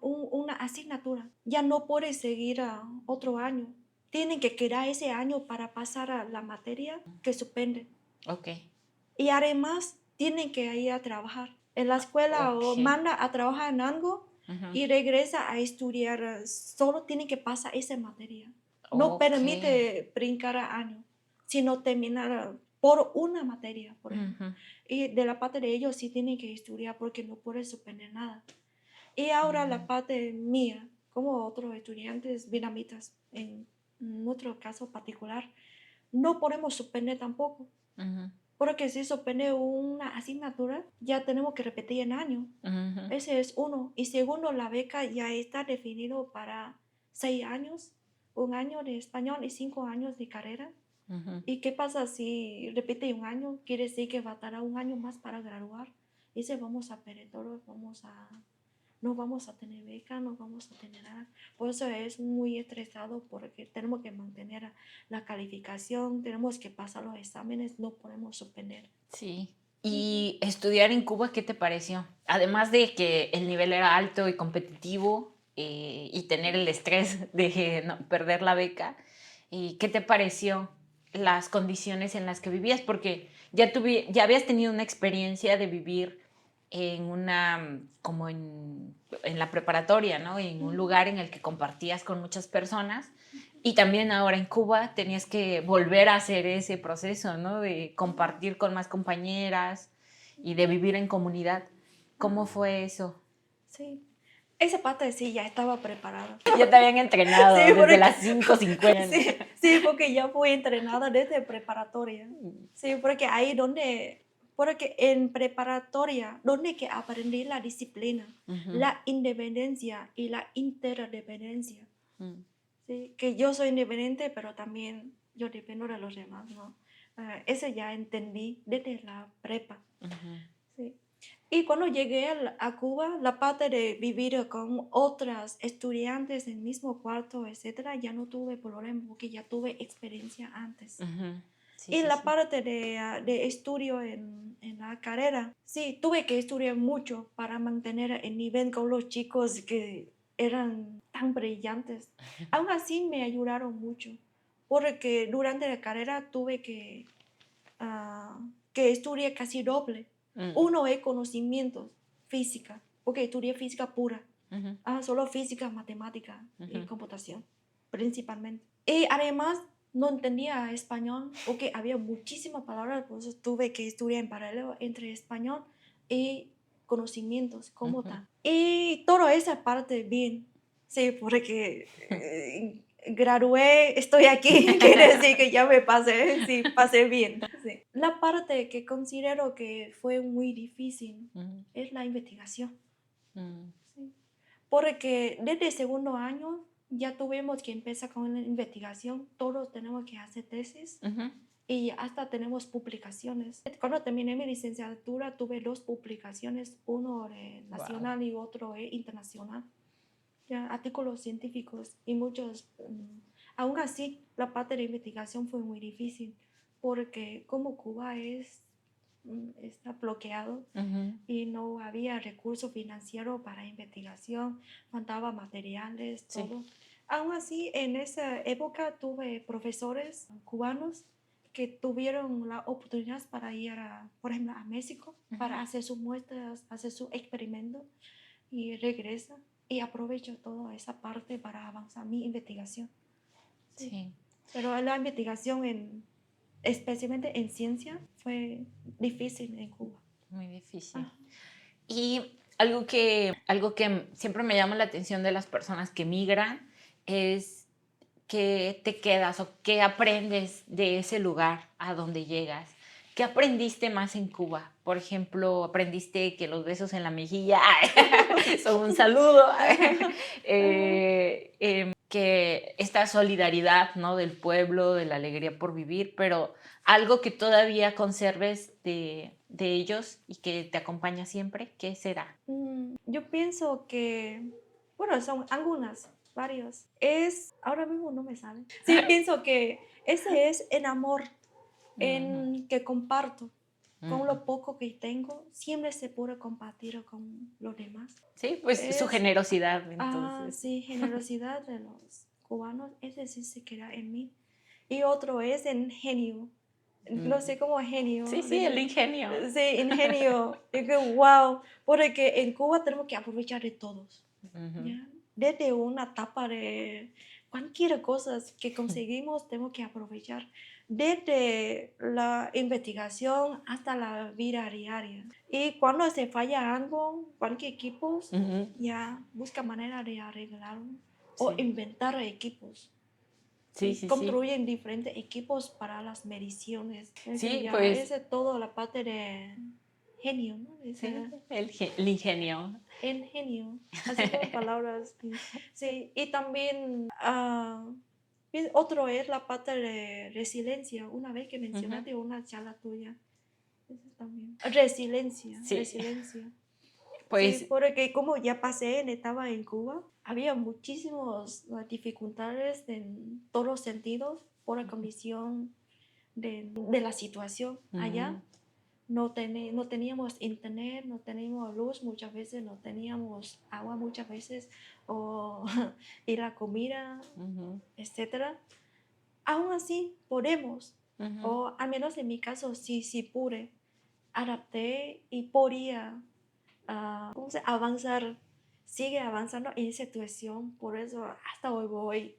asignatura, ya no puede seguir a otro año. Tienen que quedar ese año para pasar a la materia que suspende. Okay. Y además tienen que ir a trabajar. En la escuela o manda a trabajar en algo y regresa a estudiar. Solo tienen que pasar esa materia. No permite brincar a año, sino terminar por una materia, por ejemplo. Y de la parte de ellos sí tienen que estudiar porque no pueden suspender nada. Y ahora la parte mía, como otros estudiantes vietnamitas, en nuestro caso particular, no podemos suspender tampoco. Porque si suspende una asignatura, ya tenemos que repetir en año. Ese es uno. Y segundo, la beca ya está definido para 6 años, 1 año de español y 5 años de carrera. ¿Y qué pasa si repite 1 año? Quiere decir que va a tardar 1 año más para graduar. Y si vamos a perder todo, no vamos a tener beca, no vamos a tener nada. Por eso es muy estresado porque tenemos que mantener la calificación, tenemos que pasar los exámenes, no podemos suspender. Sí. ¿Y estudiar en Cuba qué te pareció? Además de que el nivel era alto y competitivo y tener el estrés de no, perder la beca, ¿y qué te pareció las condiciones en las que vivías? Porque ya habías tenido una experiencia de vivir como en la preparatoria, ¿no? En un lugar en el que compartías con muchas personas. Y también ahora en Cuba tenías que volver a hacer ese proceso, ¿no? De compartir con más compañeras y de vivir en comunidad. ¿Cómo fue eso? Sí, esa parte sí ya estaba preparada. Ya te habían entrenado Sí, desde porque- las 5:50. Sí, porque ya fui entrenada desde preparatoria. Sí, porque en preparatoria, donde que aprendí la disciplina, la independencia y la interdependencia. Sí, que yo soy independiente, pero también yo dependo de los demás, ¿no? Eso ya entendí desde la prepa. Sí. Y cuando llegué a Cuba, la parte de vivir con otras estudiantes en el mismo cuarto, etcétera, ya no tuve problema porque ya tuve experiencia antes. Sí, Y sí, la sí. parte de estudio en la carrera, sí, tuve que estudiar mucho para mantener el nivel con los chicos que eran tan brillantes. Aún así me ayudaron mucho, porque durante la carrera tuve que estudiar casi doble. Uno es conocimientos, física, porque estudié física pura, solo física, matemática y computación, principalmente. Y además no entendía español, porque había muchísimas palabras, por eso tuve que estudiar en paralelo entre español y conocimientos como tal. Y toda esa parte bien, sí, porque gradué, estoy aquí, quiere decir que ya me pasé, sí, pasé bien. Sí. La parte que considero que fue muy difícil es la investigación. Sí. Porque desde el segundo año ya tuvimos que empezar con la investigación, todos tenemos que hacer tesis y hasta tenemos publicaciones. Cuando terminé mi licenciatura tuve 2 publicaciones, uno nacional y otro internacional. Ya, artículos científicos y muchos. Aún así, la parte de investigación fue muy difícil porque como Cuba está bloqueado y no había recursos financieros para investigación, faltaba materiales, todo. Sí. Aún así, en esa época tuve profesores cubanos que tuvieron la oportunidad para ir, por ejemplo, a México para hacer sus muestras, hacer sus experimentos y regresa y aprovecho toda esa parte para avanzar mi investigación. Sí. Pero la investigación especialmente en ciencia fue difícil en Cuba. Muy difícil. Y algo que siempre me llama la atención de las personas que migran es qué te quedas o qué aprendes de ese lugar a donde llegas. ¿Qué aprendiste más en Cuba? Por ejemplo, aprendiste que los besos en la mejilla son un saludo, que esta solidaridad, ¿no? Del pueblo, de la alegría por vivir, pero algo que todavía conserves de ellos y que te acompaña siempre, ¿qué será? Yo pienso que, bueno, son varios. Ahora mismo no me sale. Sí, pienso que ese es el amor que comparto. Con lo poco que tengo, siempre se puede compartir con los demás. Sí, pues su generosidad, entonces. Sí, generosidad de los cubanos, ese sí se queda en mí. Y otro es el ingenio. No sé cómo genio. Sí, el ingenio. Sí, ingenio. Digo, wow, porque en Cuba tenemos que aprovechar de todos. ¿Ya? Desde una etapa de cualquier cosa que conseguimos, tenemos que aprovechar. desde la investigación hasta la vida diaria. Y cuando se falla algo, cualquier equipo ya busca manera de arreglarlo o Sí. inventar equipos. Sí, Y sí, sí. construyen diferentes equipos para las mediciones. Sí, Ya, pues, esa es toda la parte de genio, ¿no? sí, el ingenio. El genio, así con palabras. Sí, y también otro es la parte de resiliencia. Una vez que Ujú. mencionaste una charla tuya, eso también. Resiliencia, Sí, resiliencia. Sí, pues, porque como ya pasé, estaba en Cuba, había muchísimas dificultades en todos los sentidos por la condición de la situación allá. ujú, No teníamos internet, no teníamos luz muchas veces, no teníamos agua muchas veces, o, y la comida, ujú, etcétera. Aún así, podemos, ujú. o al menos en mi caso, sí pude, adapté y podía ¿cómo se? Avanzar, sigue avanzando en esa situación, por eso hasta hoy voy.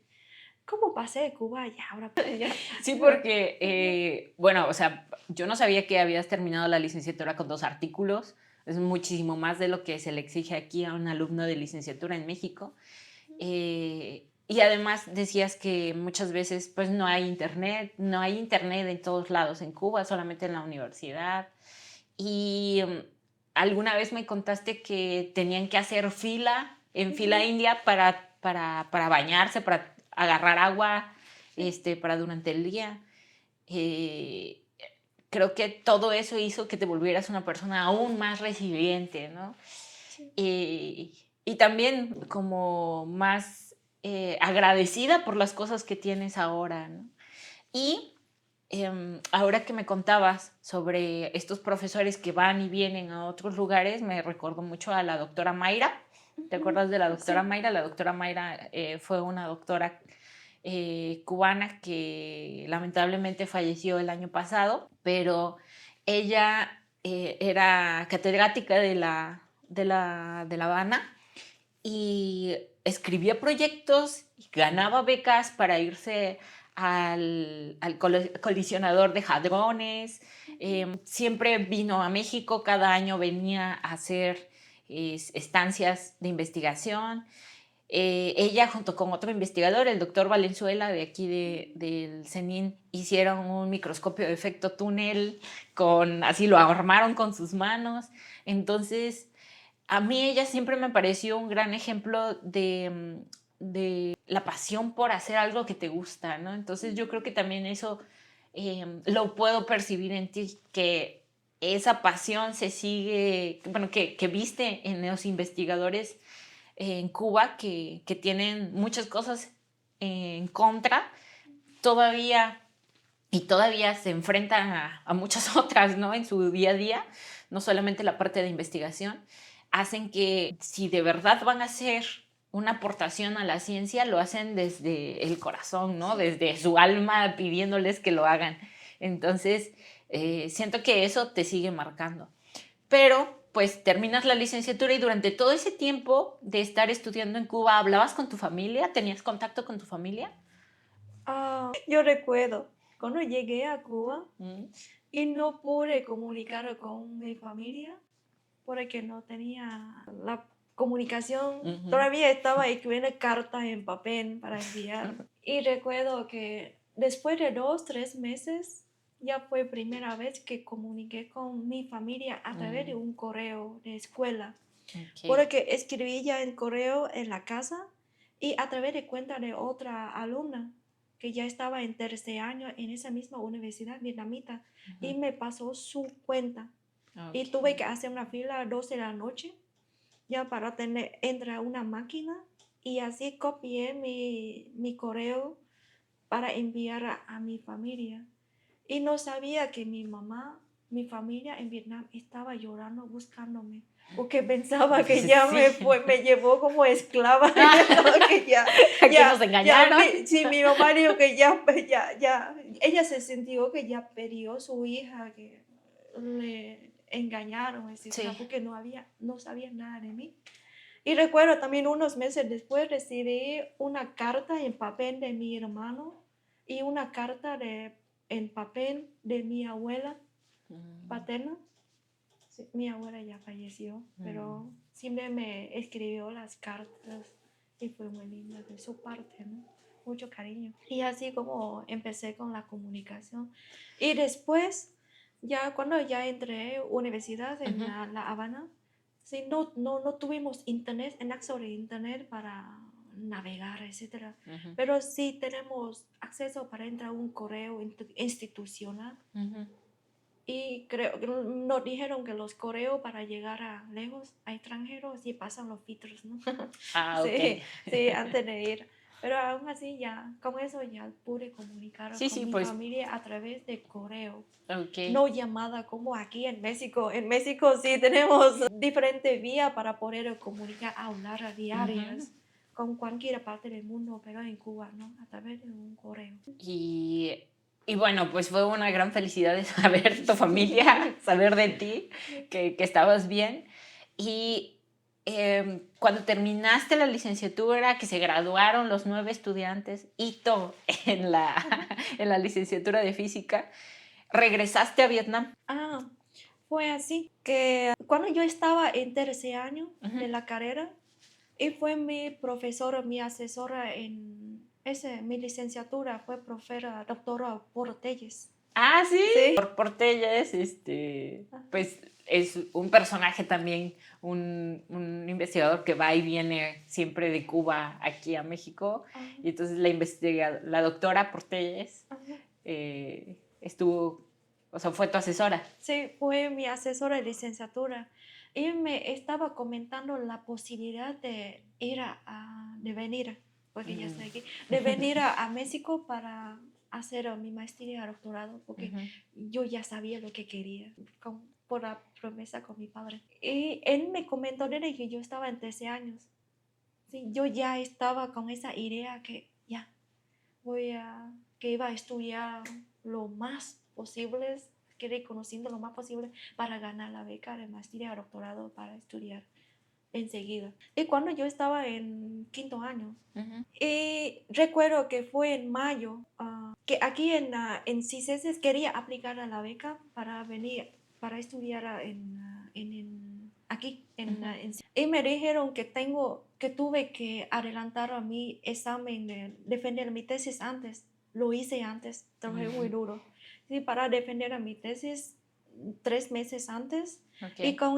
¿Cómo pasé de Cuba y ahora para allá? Sí, porque, bueno, o sea, yo no sabía que habías terminado la licenciatura con 2 artículos. Es muchísimo más de lo que se le exige aquí a un alumno de licenciatura en México. Y además decías que muchas veces pues no hay internet en todos lados en Cuba, solamente en la universidad. Y alguna vez me contaste que tenían que hacer fila, en fila india para bañarse, para agarrar agua, Sí, para durante el día. Eh, Creo que todo eso hizo que te volvieras una persona aún más resiliente, ¿no? sí. Y también como más agradecida por las cosas que tienes ahora, ¿no? Y ahora que me contabas sobre estos profesores que van y vienen a otros lugares, me recordó mucho a la doctora Mayra. ¿Te Ujú, acuerdas de la doctora sí. Mayra? La doctora Mayra fue una doctora cubana que lamentablemente falleció el año pasado, pero ella era catedrática de la Habana y escribía proyectos y ganaba becas para irse al colisionador de hadrones. Siempre vino a México, cada año venía a hacer estancias de investigación. Ella junto con otro investigador, el doctor Valenzuela de aquí del CENIN, hicieron un microscopio de efecto túnel, así lo armaron con sus manos. Entonces, a mí ella siempre me pareció un gran ejemplo de la pasión por hacer algo que te gusta, ¿no? Entonces yo creo que también eso lo puedo percibir en ti, que esa pasión se sigue, bueno, que viste en los investigadores en Cuba que tienen muchas cosas en contra, todavía y todavía se enfrentan a muchas otras, ¿no? En su día a día, no solamente la parte de investigación, hacen que si de verdad van a hacer una aportación a la ciencia, lo hacen desde el corazón, ¿no? Desde su alma pidiéndoles que lo hagan. Entonces, siento que eso te sigue marcando. Pero, pues, terminas la licenciatura y durante todo ese tiempo de estar estudiando en Cuba, ¿hablabas con tu familia? ¿Tenías contacto con tu familia? Yo recuerdo cuando llegué a Cuba Mm. y no pude comunicar con mi familia porque no tenía la comunicación, Ujú. todavía estaba escribiendo cartas en papel para enviar. Y recuerdo que después de 2, 3 meses ya fue primera vez que comuniqué con mi familia a través de Mm, un correo de escuela, ok. porque escribí ya el correo en la casa y a través de cuenta de otra alumna que ya estaba en 3er año en esa misma universidad vietnamita y Ujú. me pasó su cuenta y tuve Ok. que hacer una fila a las 12 de la noche ya para tener, entrar a una máquina y así copié mi correo para enviar a mi familia. Y no sabía que mi mamá, mi familia en Vietnam estaba llorando buscándome, porque pensaba que ya Sí. me llevó como esclava, que Aquí nos engañaron. sí, mi mamá dijo que ella se sintió que ya perdió su hija, que le engañaron, etcétera, Sí. porque no sabía nada de mí. Y recuerdo también unos meses después recibí una carta en papel de mi hermano y una carta en papel de mi abuela paterna. Sí, mi abuela ya falleció, pero siempre me escribió las cartas y fue muy linda de su parte, ¿no? Mucho cariño. Y así como empecé con la comunicación. Y después, ya cuando ya entré a universidad en La Habana, sí, no tuvimos internet, en acceso de internet para navegar, etcétera. Pero sí tenemos acceso para entrar a un correo institucional. Y creo que nos dijeron que los correos para llegar a lejos, a extranjeros, sí pasan los filtros, ¿no? Ok. Sí, antes de ir. Pero aún así ya, con eso ya pude comunicar Sí, con sí, mi pues, familia a través de correo. ok. No llamada como aquí en México. En México sí tenemos diferentes vías para poder comunicar, hablar a diarias con cualquier parte del mundo, pero en Cuba, ¿no? A través de un correo. Y bueno, pues fue una gran felicidad de saber tu familia, saber de ti, que estabas bien. Y cuando terminaste la licenciatura, que se graduaron los 9 estudiantes, hito en la licenciatura de física, regresaste a Vietnam. Fue así que cuando yo estaba en tercer año de la carrera, y fue mi profesora, mi asesora en mi licenciatura, fue profesora doctora Portelles. Ah, sí. Sí. Portelles, pues es un personaje también, un investigador que va y viene siempre de Cuba aquí a México. Y entonces la doctora Portelles estuvo, o sea, fue tu asesora. Sí, fue mi asesora de licenciatura. Y me estaba comentando la posibilidad de de venir, porque ya estoy aquí, de venir a México para hacer mi maestría, doctorado, porque yo ya sabía lo que quería, por la promesa con mi padre. Y él me comentó desde que yo estaba en 13 años. Sí, yo ya estaba con esa idea que ya que iba a estudiar lo más posible, que reconociendo lo más posible para ganar la beca de maestría y doctorado para estudiar enseguida. Y cuando yo estaba en quinto año, y recuerdo que fue en mayo, que aquí en CICES quería aplicar a la beca para venir, para estudiar aquí. Y me dijeron que tuve que adelantar a mi examen de defender mi tesis antes. Lo hice antes, trabajé muy duro. Sí, para defender a mi tesis 3 meses antes. Okay. Y con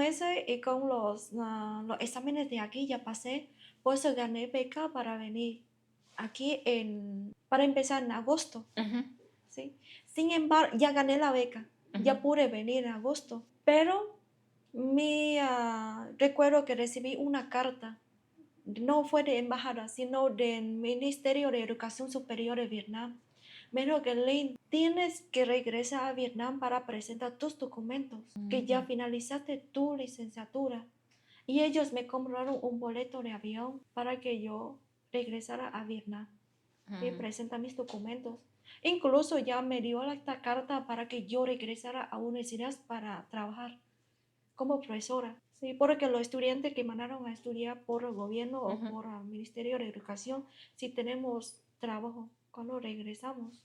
los exámenes de aquí ya pasé, pues gané beca para venir aquí para empezar en agosto. ¿Sí? Sin embargo, ya gané la beca, ya pude venir en agosto, pero recuerdo que recibí una carta, no fue de embajada, sino del Ministerio de Educación Superior de Vietnam. Me dijo que Lynn, tienes que regresar a Vietnam para presentar tus documentos, que ya finalizaste tu licenciatura. Y ellos me compraron un boleto de avión para que yo regresara a Vietnam y presentar mis documentos. Incluso ya me dio esta carta para que yo regresara a universidad para trabajar como profesora. Sí, porque los estudiantes que mandaron a estudiar por el gobierno o por el Ministerio de Educación, si tenemos trabajo cuando regresamos,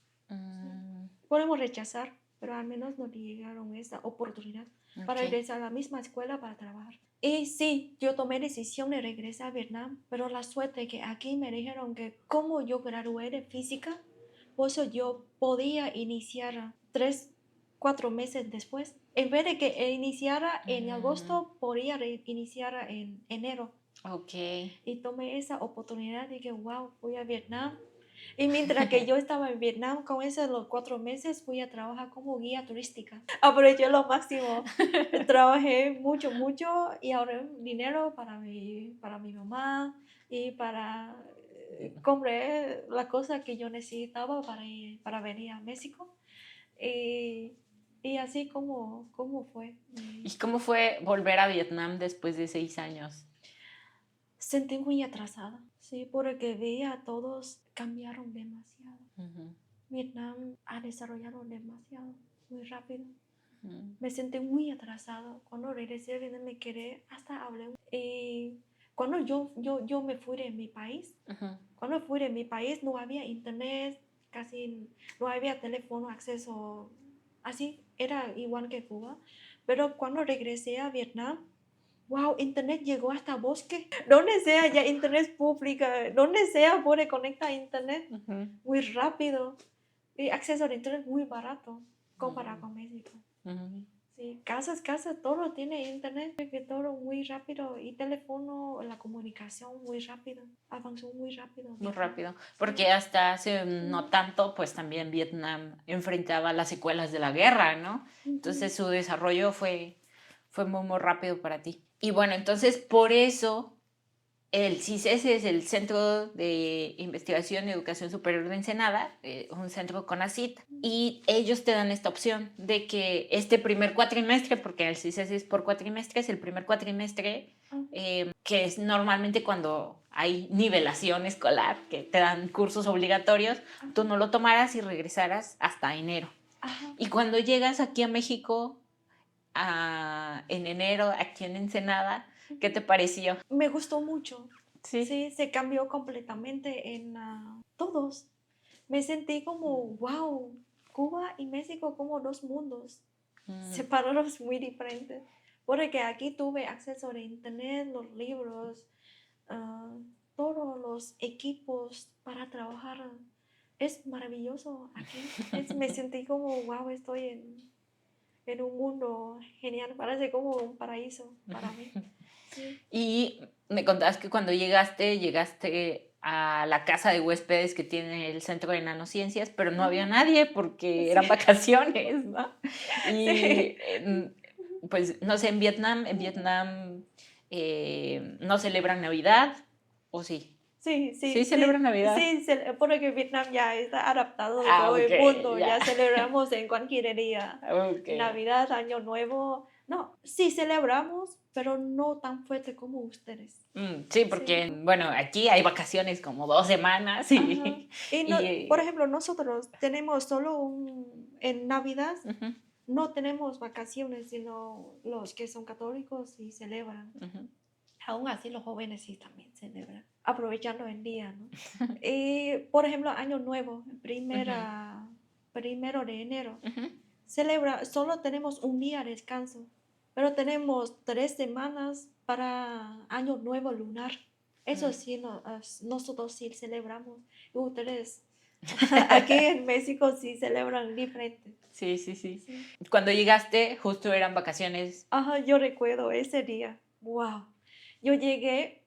podemos rechazar, pero al menos nos llegaron esa oportunidad para regresar a la misma escuela para trabajar. Y sí, yo tomé decisión de regresar a Vietnam, pero la suerte que aquí me dijeron que como yo gradué de física, pues yo podía iniciar 3-4 meses después. En vez de que iniciara en agosto, podía iniciar en enero. Y tomé esa oportunidad y dije, wow, voy a Vietnam. Y mientras que yo estaba en Vietnam, con esos los 4 meses, fui a trabajar como guía turística. Aproveché lo máximo. Trabajé mucho y ahorré dinero para mi mamá y compré la cosa que yo necesitaba para venir a México. Y así como fue. ¿Y cómo fue volver a Vietnam después de 6 años? Sentí muy atrasada, sí, porque veía a todos cambiaron demasiado. Vietnam ha desarrollado demasiado, muy rápido. Me sentí muy atrasada. Cuando regresé a Vietnam me quedé, hasta hablé. Y cuando yo me fui de mi país, cuando fui de mi país no había internet, casi no había teléfono, acceso, así, era igual que Cuba. Pero cuando regresé a Vietnam, wow, internet llegó hasta bosque. Donde sea ya internet pública, donde sea puede conectar a internet muy rápido. Y acceso a internet muy barato comparado con México. Sí, casas, todo tiene internet, que todo muy rápido y teléfono, la comunicación muy rápido, avanzó muy rápido. Muy rápido, porque hasta hace no tanto, pues también Vietnam enfrentaba las secuelas de la guerra, ¿no? Entonces su desarrollo fue muy, muy rápido para ti. Y bueno, entonces por eso el CISES es el Centro de Investigación y Educación Superior de Ensenada, un centro CONACYT, y ellos te dan esta opción de que este primer cuatrimestre, porque el CISES es por cuatrimestres, el primer cuatrimestre, que es normalmente cuando hay nivelación escolar, que te dan cursos obligatorios, tú no lo tomaras y regresaras hasta enero. Y cuando llegas aquí a México, en enero, aquí en Ensenada, ¿qué te pareció? Me gustó mucho. Sí. Sí, se cambió completamente en todos. Me sentí como, wow, Cuba y México como dos mundos separados muy diferentes. Porque aquí tuve acceso a internet, los libros, todos los equipos para trabajar. Es maravilloso aquí. Me sentí como, wow, estoy en un mundo genial. Parece como un paraíso para mí. Sí. Y me contabas que cuando llegaste a la casa de huéspedes que tiene el Centro de Nanociencias, pero no había nadie porque eran vacaciones, ¿no? Y pues no sé, en Vietnam no celebran Navidad, ¿o sí? ¿Sí celebran Navidad? Sí, porque Vietnam ya está adaptado a todo el mundo, ya celebramos en cualquier día. Navidad, Año Nuevo. No, sí celebramos, pero no tan fuerte como ustedes. Sí, porque bueno, aquí hay vacaciones como 2 semanas y por ejemplo, nosotros tenemos solo en Navidad, no tenemos vacaciones, sino los que son católicos y celebran. Aún así los jóvenes sí también celebran, aprovechando el día, ¿no? Y, por ejemplo, Año Nuevo, primero de enero, solo tenemos un día de descanso, pero tenemos 3 semanas para Año Nuevo lunar. Eso sí, nosotros sí celebramos. Y ustedes aquí en México sí celebran diferente. Sí. Cuando llegaste, justo eran vacaciones. Yo recuerdo ese día. Wow. Yo llegué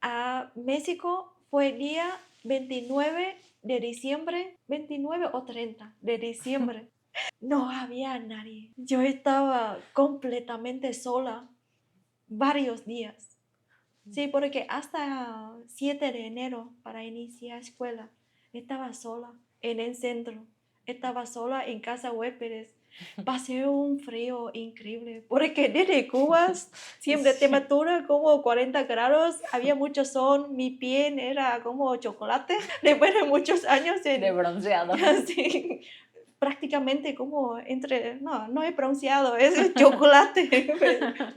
a México, fue el día 29 de diciembre, 29 o 30 de diciembre. No había nadie. Yo estaba completamente sola varios días. Sí, porque hasta 7 de enero para iniciar escuela estaba sola en el centro. Estaba sola en casa huéspedes. Pasé un frío increíble, porque desde Cuba siempre temperatura como 40 grados, había mucho sol, mi piel era como chocolate, después de muchos años de bronceado. Sí, prácticamente como no es bronceado, es chocolate,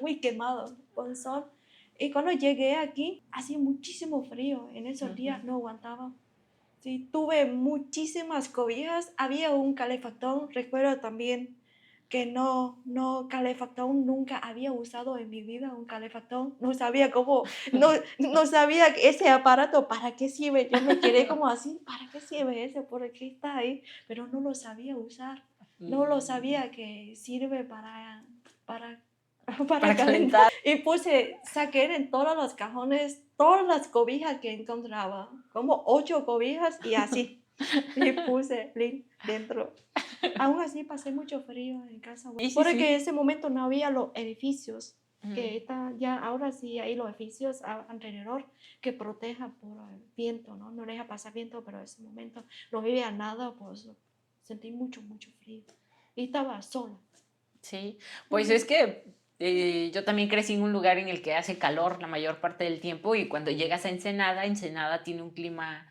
muy quemado con sol. Y cuando llegué aquí, hacía muchísimo frío, en esos días no aguantaba. Sí, tuve muchísimas cobijas, había un calefactor, recuerdo también que calefactor nunca había usado en mi vida, un calefactor, no sabía cómo, no sabía ese aparato, ¿para qué sirve? Yo me quedé como así, ¿para qué sirve ese? ¿Por qué está ahí? Pero no lo sabía usar, no lo sabía que sirve para calentar. Y saqué en todos los cajones todas las cobijas que encontraba, como 8 cobijas y así. Y puse dentro. Aún así pasé mucho frío en casa. Porque en ese momento no había los edificios. Que está ya, ahora sí hay los edificios alrededor que protejan por el viento, ¿no? No deja pasar viento, pero en ese momento no había nada, pues sentí mucho frío. Y estaba sola. Sí, pues es que yo también crecí en un lugar en el que hace calor la mayor parte del tiempo y cuando llegas a Ensenada tiene un clima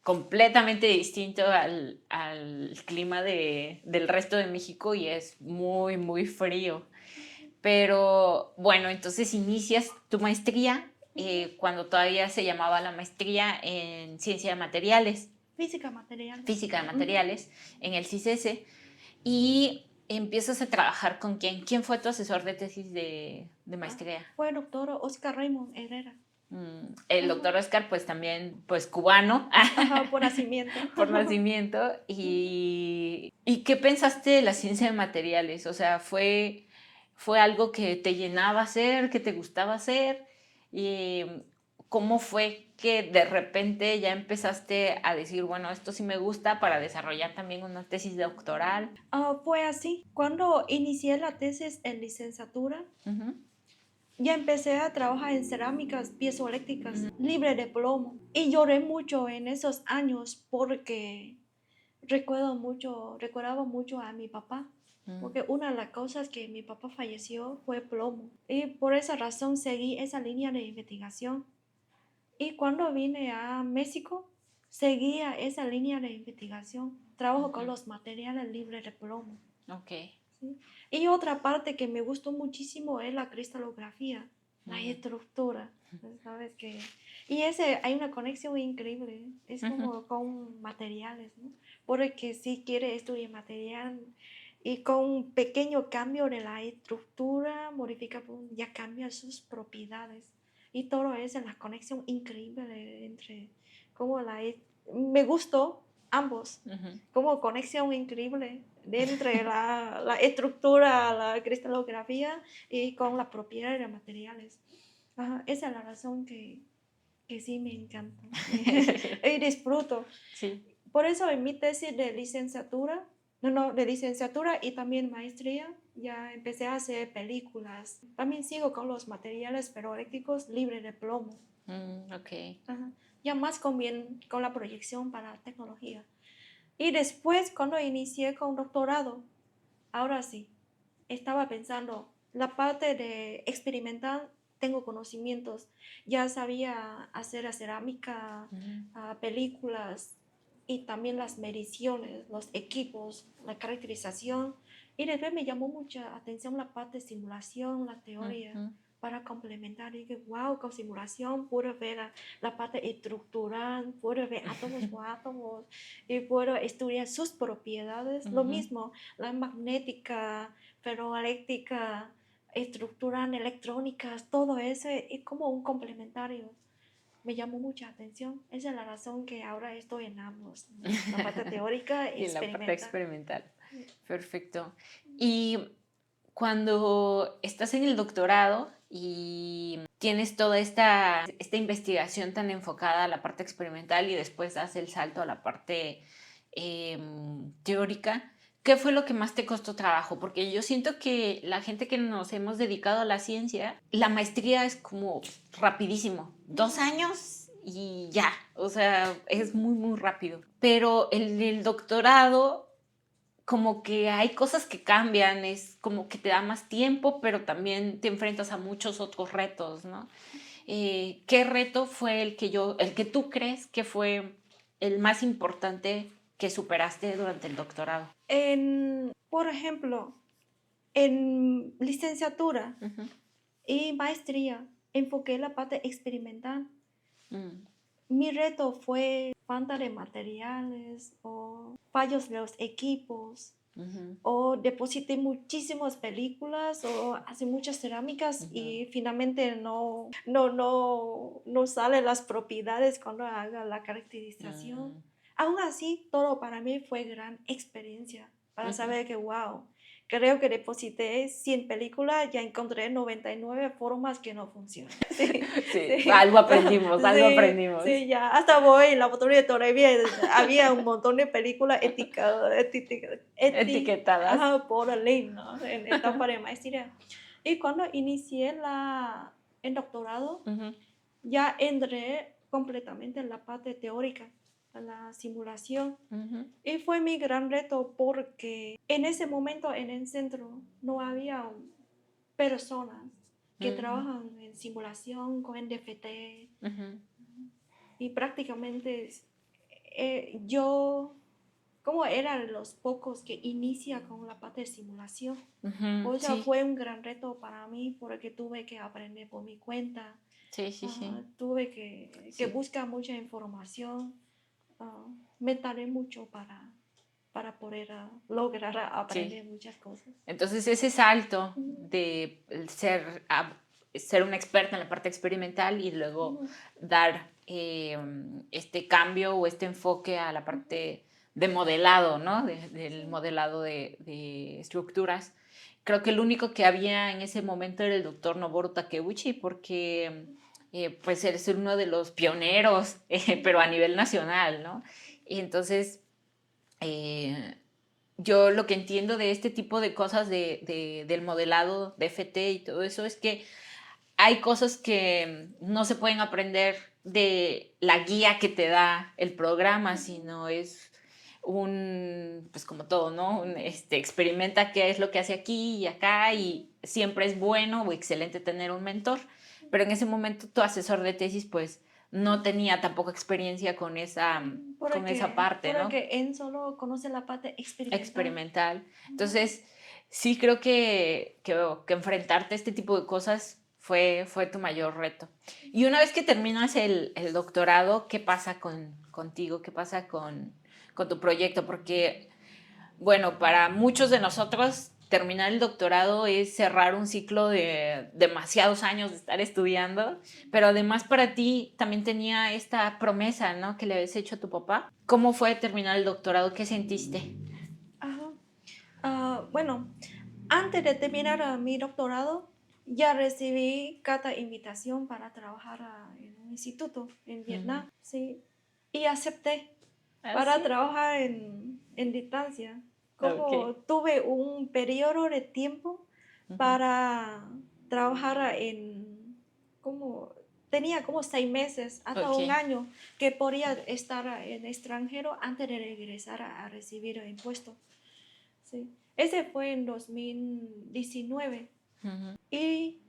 completamente distinto al clima del resto de México y es muy, muy frío. Pero bueno, entonces inicias tu maestría cuando todavía se llamaba la maestría en ciencia de materiales. Física material. Física de materiales en el CICESE y empiezas a trabajar con quién. ¿Quién fue tu asesor de tesis de maestría? Fue el doctor Oscar Raymond Herrera. El doctor Oscar, pues también, pues cubano. Ajá, por nacimiento. Por nacimiento. ¿Y qué pensaste de la ciencia de materiales? O sea, ¿fue algo que te llenaba hacer, que te gustaba hacer? ¿Y cómo fue que de repente ya empezaste a decir, bueno, esto sí me gusta para desarrollar también una tesis doctoral? Fue así. Cuando inicié la tesis en licenciatura, ya empecé a trabajar en cerámicas piezoeléctricas libre de plomo. Y lloré mucho en esos años porque recordaba mucho a mi papá. Porque una de las cosas que mi papá falleció fue plomo. Y por esa razón seguí esa línea de investigación. Y cuando vine a México, seguía esa línea de investigación. Trabajo con los materiales libres de plomo. Ok. ¿Sí? Y otra parte que me gustó muchísimo es la cristalografía, la estructura, ¿sabes qué? Y hay una conexión increíble, es como con materiales, ¿no? Porque si quiere estudiar material y con un pequeño cambio de la estructura, modifica, ya cambia sus propiedades. Y todo eso, la conexión increíble entre cómo me gustó ambos, como conexión increíble entre la estructura, la cristalografía y con la propiedad de materiales. Esa es la razón que sí me encanta y disfruto. Sí. Por eso en mi tesis de licenciatura, de licenciatura y también maestría, ya empecé a hacer películas. También sigo con los materiales ferroeléctricos libres de plomo. Ok. Ya más con la proyección para tecnología. Y después, cuando inicié con doctorado, ahora sí, estaba pensando, la parte de experimental, tengo conocimientos, ya sabía hacer la cerámica, películas y también las mediciones, los equipos, la caracterización. Y después me llamó mucha atención la parte de simulación, la teoría, para complementar. Y dije, wow, con simulación puedo ver la parte estructural, puedo ver átomos por átomos y puedo estudiar sus propiedades. Lo mismo, la magnética, ferroeléctrica, estructural, electrónicas, todo eso es como un complementario. Me llamó mucha atención. Esa es la razón que ahora estoy en ambos, ¿no? La parte teórica y en la parte experimental. Perfecto. Y cuando estás en el doctorado y tienes toda esta investigación tan enfocada a la parte experimental y después das el salto a la parte teórica, ¿qué fue lo que más te costó trabajo? Porque yo siento que la gente que nos hemos dedicado a la ciencia, la maestría es como rapidísimo, 2 años y ya, o sea, es muy, muy rápido. Pero el doctorado, como que hay cosas que cambian, es como que te da más tiempo, pero también te enfrentas a muchos otros retos, ¿no? ¿Qué reto fue el que tú crees que fue el más importante que superaste durante el doctorado? Por ejemplo, en licenciatura y maestría, enfoqué la parte experimental. Mi reto fue falta de materiales o fallos de los equipos. O deposité muchísimas películas o hace muchas cerámicas y finalmente no salen las propiedades cuando haga la caracterización. Aún así, todo para mí fue gran experiencia para saber que, wow, creo que deposité 100 películas, ya encontré 99 formas que no funcionan. Sí. Algo aprendimos, aprendimos. Sí, ya hasta voy en la laboratorio todavía había un montón de películas etiquetadas por ley, ¿no? En etapa de maestría. Y cuando inicié el doctorado, ya entré completamente en la parte teórica, en la simulación. Y fue mi gran reto porque en ese momento en el centro no había personas que trabajan en simulación con NFT. Y prácticamente yo, como era de los pocos que inicia con la parte de simulación, o sea, fue un gran reto para mí porque tuve que aprender por mi cuenta. Sí. Tuve que buscar mucha información. me tardé mucho para poder lograr aprender muchas cosas. Entonces ese salto de ser una experta en la parte experimental y luego dar este cambio o este enfoque a la parte de modelado, ¿no? Del modelado de estructuras. Creo que el único que había en ese momento era el doctor Noboru Takeuchi, porque pues eres uno de los pioneros, pero a nivel nacional, ¿no? Y entonces yo lo que entiendo de este tipo de cosas del modelado de FT y todo eso es que hay cosas que no se pueden aprender de la guía que te da el programa, sino es pues como todo, ¿no? Experimenta qué es lo que hace aquí y acá y siempre es bueno o excelente tener un mentor, pero en ese momento tu asesor de tesis pues no tenía tampoco experencia con esa parte, ¿no? Porque él solo conoce la parte experimental. Entonces, sí creo que enfrentarte a este tipo de cosas fue tu mayor reto. Y una vez que terminas el doctorado, ¿qué pasa contigo? ¿Qué pasa con tu proyecto? Porque, bueno, para muchos de nosotros terminar el doctorado es cerrar un ciclo de demasiados años de estar estudiando, pero además para ti también tenía esta promesa, ¿no? Que le habías hecho a tu papá. ¿Cómo fue terminar el doctorado? ¿Qué sentiste? Bueno, antes de terminar mi doctorado, ya recibí cada invitación para trabajar en un instituto en Vietnam, sí, y acepté para trabajar en distancia. Como tuve un periodo de tiempo para trabajar tenía como 6 meses hasta un año que podía estar en extranjero antes de regresar a recibir el impuesto. Sí. Ese fue en 2019. Y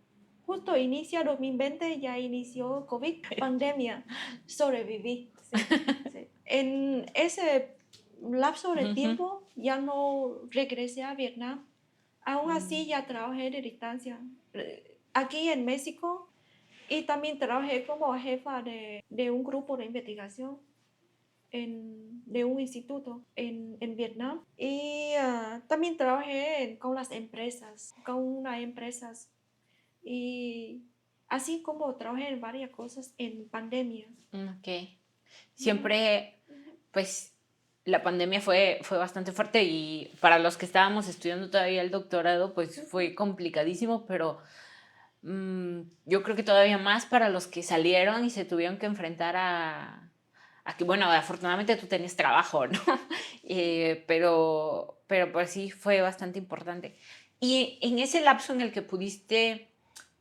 justo inicia 2020, ya inició COVID, pandemia. Sobreviví. Sí, sí. En ese lapso de tiempo ya no regresé a Vietnam. Aún así ya trabajé de distancia aquí en México y también trabajé como jefa de un grupo de investigación de un instituto en Vietnam y también trabajé con las empresas, con unas empresas y así como trabajé en varias cosas en pandemia. Ok. Siempre, pues, la pandemia fue bastante fuerte y para los que estábamos estudiando todavía el doctorado, pues fue complicadísimo, pero yo creo que todavía más para los que salieron y se tuvieron que enfrentar a que, bueno, afortunadamente tú tenías trabajo, ¿no? Pero pues sí fue bastante importante. Y en ese lapso en el que pudiste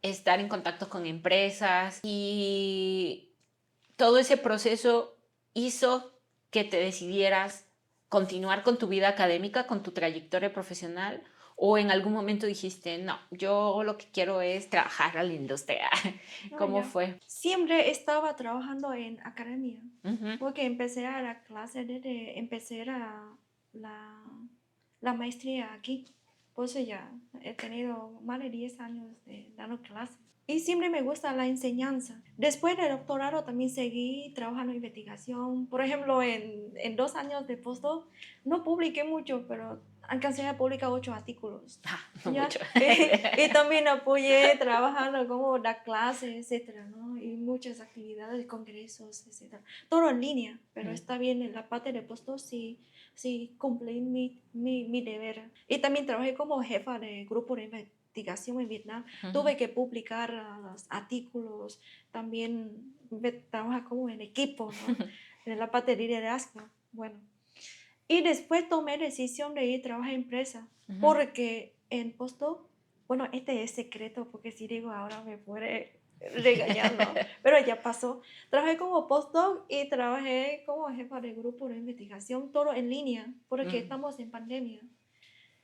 estar en contacto con empresas y todo ese proceso hizo que te decidieras continuar con tu vida académica, con tu trayectoria profesional, o en algún momento dijiste, no, yo lo que quiero es trabajar a la industria. ¿Cómo fue? Siempre estaba trabajando en academia, porque empecé a la clase empecé la maestría aquí. Pues ya he tenido más de 10 años dando clases. Y siempre me gusta la enseñanza. Después del doctorado también seguí trabajando en investigación. Por ejemplo, en 2 años de postdoc no publiqué mucho, pero alcancé a publicar 8 artículos. No mucho. Y también apoyé trabajando como dar clases, etcétera, ¿no? Y muchas actividades, congresos, etcétera. Todo en línea, pero está bien, en la parte de postdoc sí cumplí mi deber. Y también trabajé como jefa de grupo de investigación en Vietnam. Tuve que publicar los artículos, también trabajar como en equipo, ¿no? En la parte de liderazgo. Bueno. Y después tomé decisión de ir a trabajar en empresa, porque en postdoc, bueno, este es secreto, porque si digo ahora me puede regañar, ¿no? Pero ya pasó. Trabajé como postdoc y trabajé como jefa de grupo de investigación, todo en línea, porque estamos en pandemia.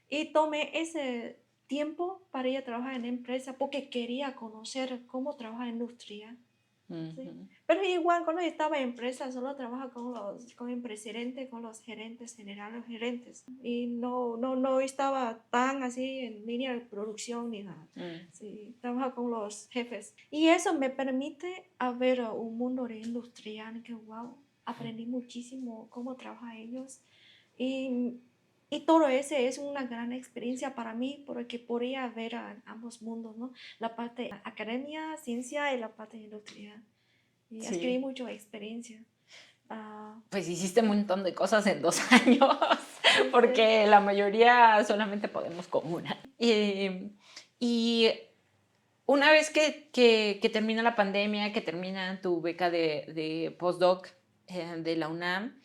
Y tomé ese tiempo para ir a trabajar en empresa, porque quería conocer cómo trabaja la industria. Sí. Pero igual cuando estaba en empresa solo trabaja con el presidente, con los gerentes generales, gerentes, y no estaba tan así en línea de producción ni nada. Sí, trabaja con los jefes y eso me permite ver un mundo de industria que wow, aprendí muchísimo cómo trabajan ellos. Y todo eso es una gran experiencia para mí porque podía ver a ambos mundos, ¿no? La parte academia, ciencia y la parte industrial. Y adquirí mucha experiencia. Pues hiciste un montón de cosas en 2 años, porque la mayoría solamente podemos con una. Y una vez que termina la pandemia, que termina tu beca de postdoc de la UNAM,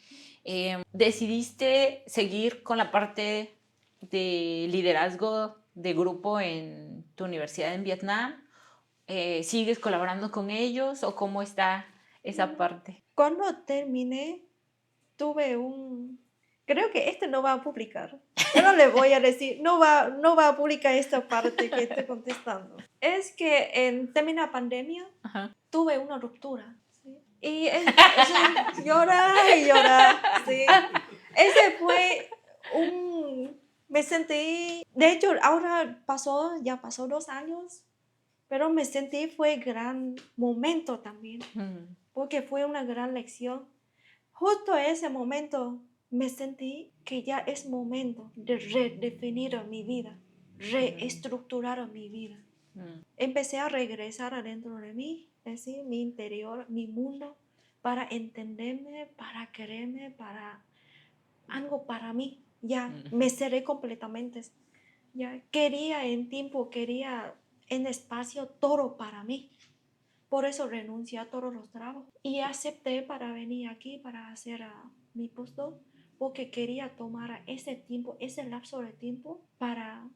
decidiste seguir con la parte de liderazgo de grupo en tu universidad en Vietnam. ¿Sigues colaborando con ellos o cómo está esa parte? Cuando terminé, creo que este no va a publicar. Yo no le voy a decir, no va a publicar esta parte que estoy contestando. Es que termina la pandemia, tuve una ruptura. ¿Sí? Y llora y llora. ¿Sí? Ese fue me sentí, de hecho ahora ya pasó 2 años, pero me sentí fue gran momento también, porque fue una gran lección. Justo ese momento me sentí que ya es momento de redefinir mi vida, reestructurar mi vida. Empecé a regresar adentro de mí, es decir, mi interior, mi mundo, para entenderme, para quererme, para algo para mí. Ya me cerré completamente. Ya quería en tiempo, quería en espacio todo para mí. Por eso renuncié a todos los trabajos y acepté para venir aquí para hacer mi postdoc, porque quería tomar ese tiempo, ese lapso de tiempo para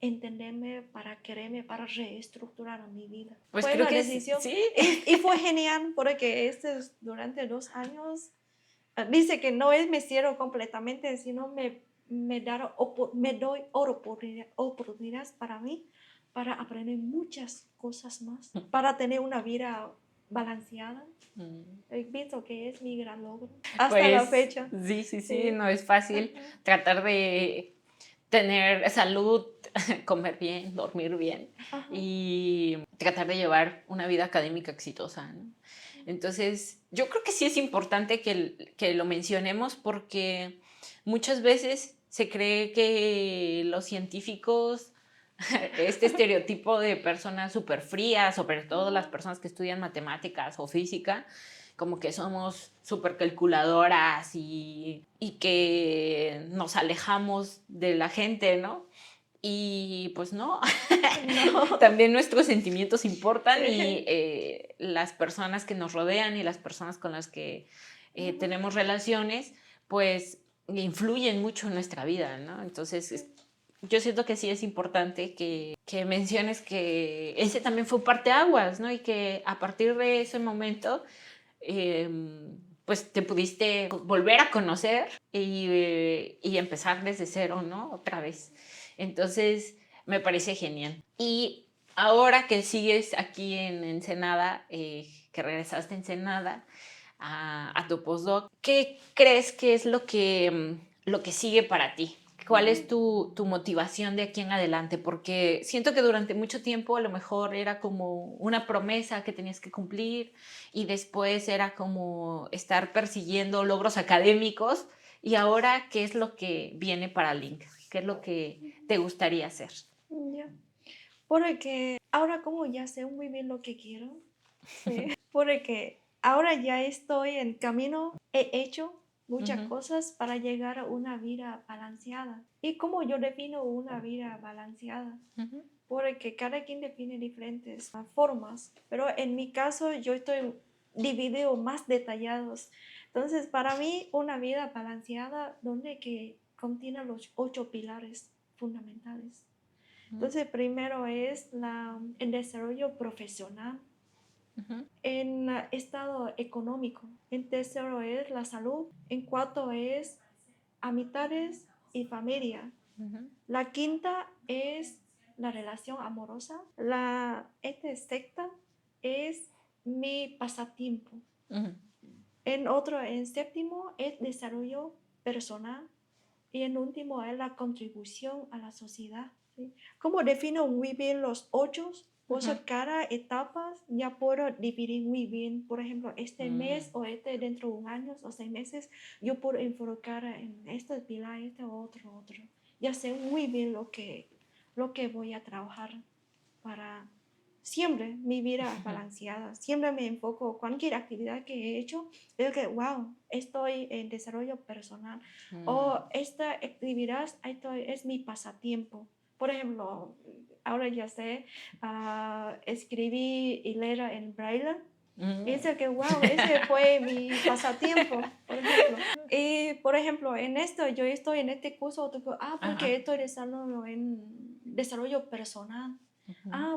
entenderme, para quererme, para reestructurar mi vida. Pues fue creo una que decisión sí. y fue genial porque durante 2 años dice que no es me cierro completamente, sino me doy oportunidades para mí, para aprender muchas cosas más, para tener una vida balanceada. Pienso que es mi gran logro hasta Pues, la fecha. Sí, no es fácil tratar de tener salud, comer bien, dormir bien y tratar de llevar una vida académica exitosa, ¿no? Entonces, yo creo que sí es importante que lo mencionemos porque muchas veces se cree que los científicos, este estereotipo de personas súper frías, sobre todo las personas que estudian matemáticas o física, como que somos súper calculadoras y que nos alejamos de la gente, ¿no? Y pues no, también nuestros sentimientos importan y las personas que nos rodean y las personas con las que tenemos relaciones, pues influyen mucho en nuestra vida, ¿no? Entonces, yo siento que sí es importante que menciones que ese también fue un parteaguas, ¿no? Y que a partir de ese momento pues te pudiste volver a conocer y empezar desde cero, ¿no? Otra vez. Entonces, me parece genial. Y ahora que sigues aquí en Ensenada, que regresaste a Ensenada a tu postdoc, ¿qué crees que es lo que sigue para ti? ¿Cuál es tu motivación de aquí en adelante? Porque siento que durante mucho tiempo a lo mejor era como una promesa que tenías que cumplir y después era como estar persiguiendo logros académicos y ahora, ¿qué es lo que viene para Link? ¿Qué es lo que te gustaría hacer? Ya. Porque ahora como ya sé muy bien lo que quiero, ¿sí? Porque ahora ya estoy en camino, he hecho muchas cosas para llegar a una vida balanceada. ¿Y cómo yo defino una vida balanceada? Porque cada quien define diferentes formas, pero en mi caso yo estoy dividido más detallados. Entonces, para mí, una vida balanceada donde que contiene los 8 pilares fundamentales. Entonces, primero es el desarrollo profesional, en estado económico. En tercero es la salud. En cuarto es amistades y familia. La quinta es la relación amorosa. Sexta es mi pasatiempo. En séptimo es desarrollo personal. Y en último es la contribución a la sociedad. ¿Sí? ¿Cómo defino muy bien los 8? Pues cada etapa ya puedo dividir muy bien. Por ejemplo, este mes o dentro de un año o 6 meses, yo puedo enfocar en este pilar, este otro. Ya sé muy bien lo que voy a trabajar para siempre mi vida balanceada. Siempre me enfoco, cualquier actividad que he hecho, es que, wow, estoy en desarrollo personal. O esta actividad es mi pasatiempo. Por ejemplo, ahora ya sé escribir y leer en braille. Dice que, wow, ese fue mi pasatiempo, por ejemplo. Y, por ejemplo, en esto, yo estoy en este curso, porque estoy en desarrollo personal.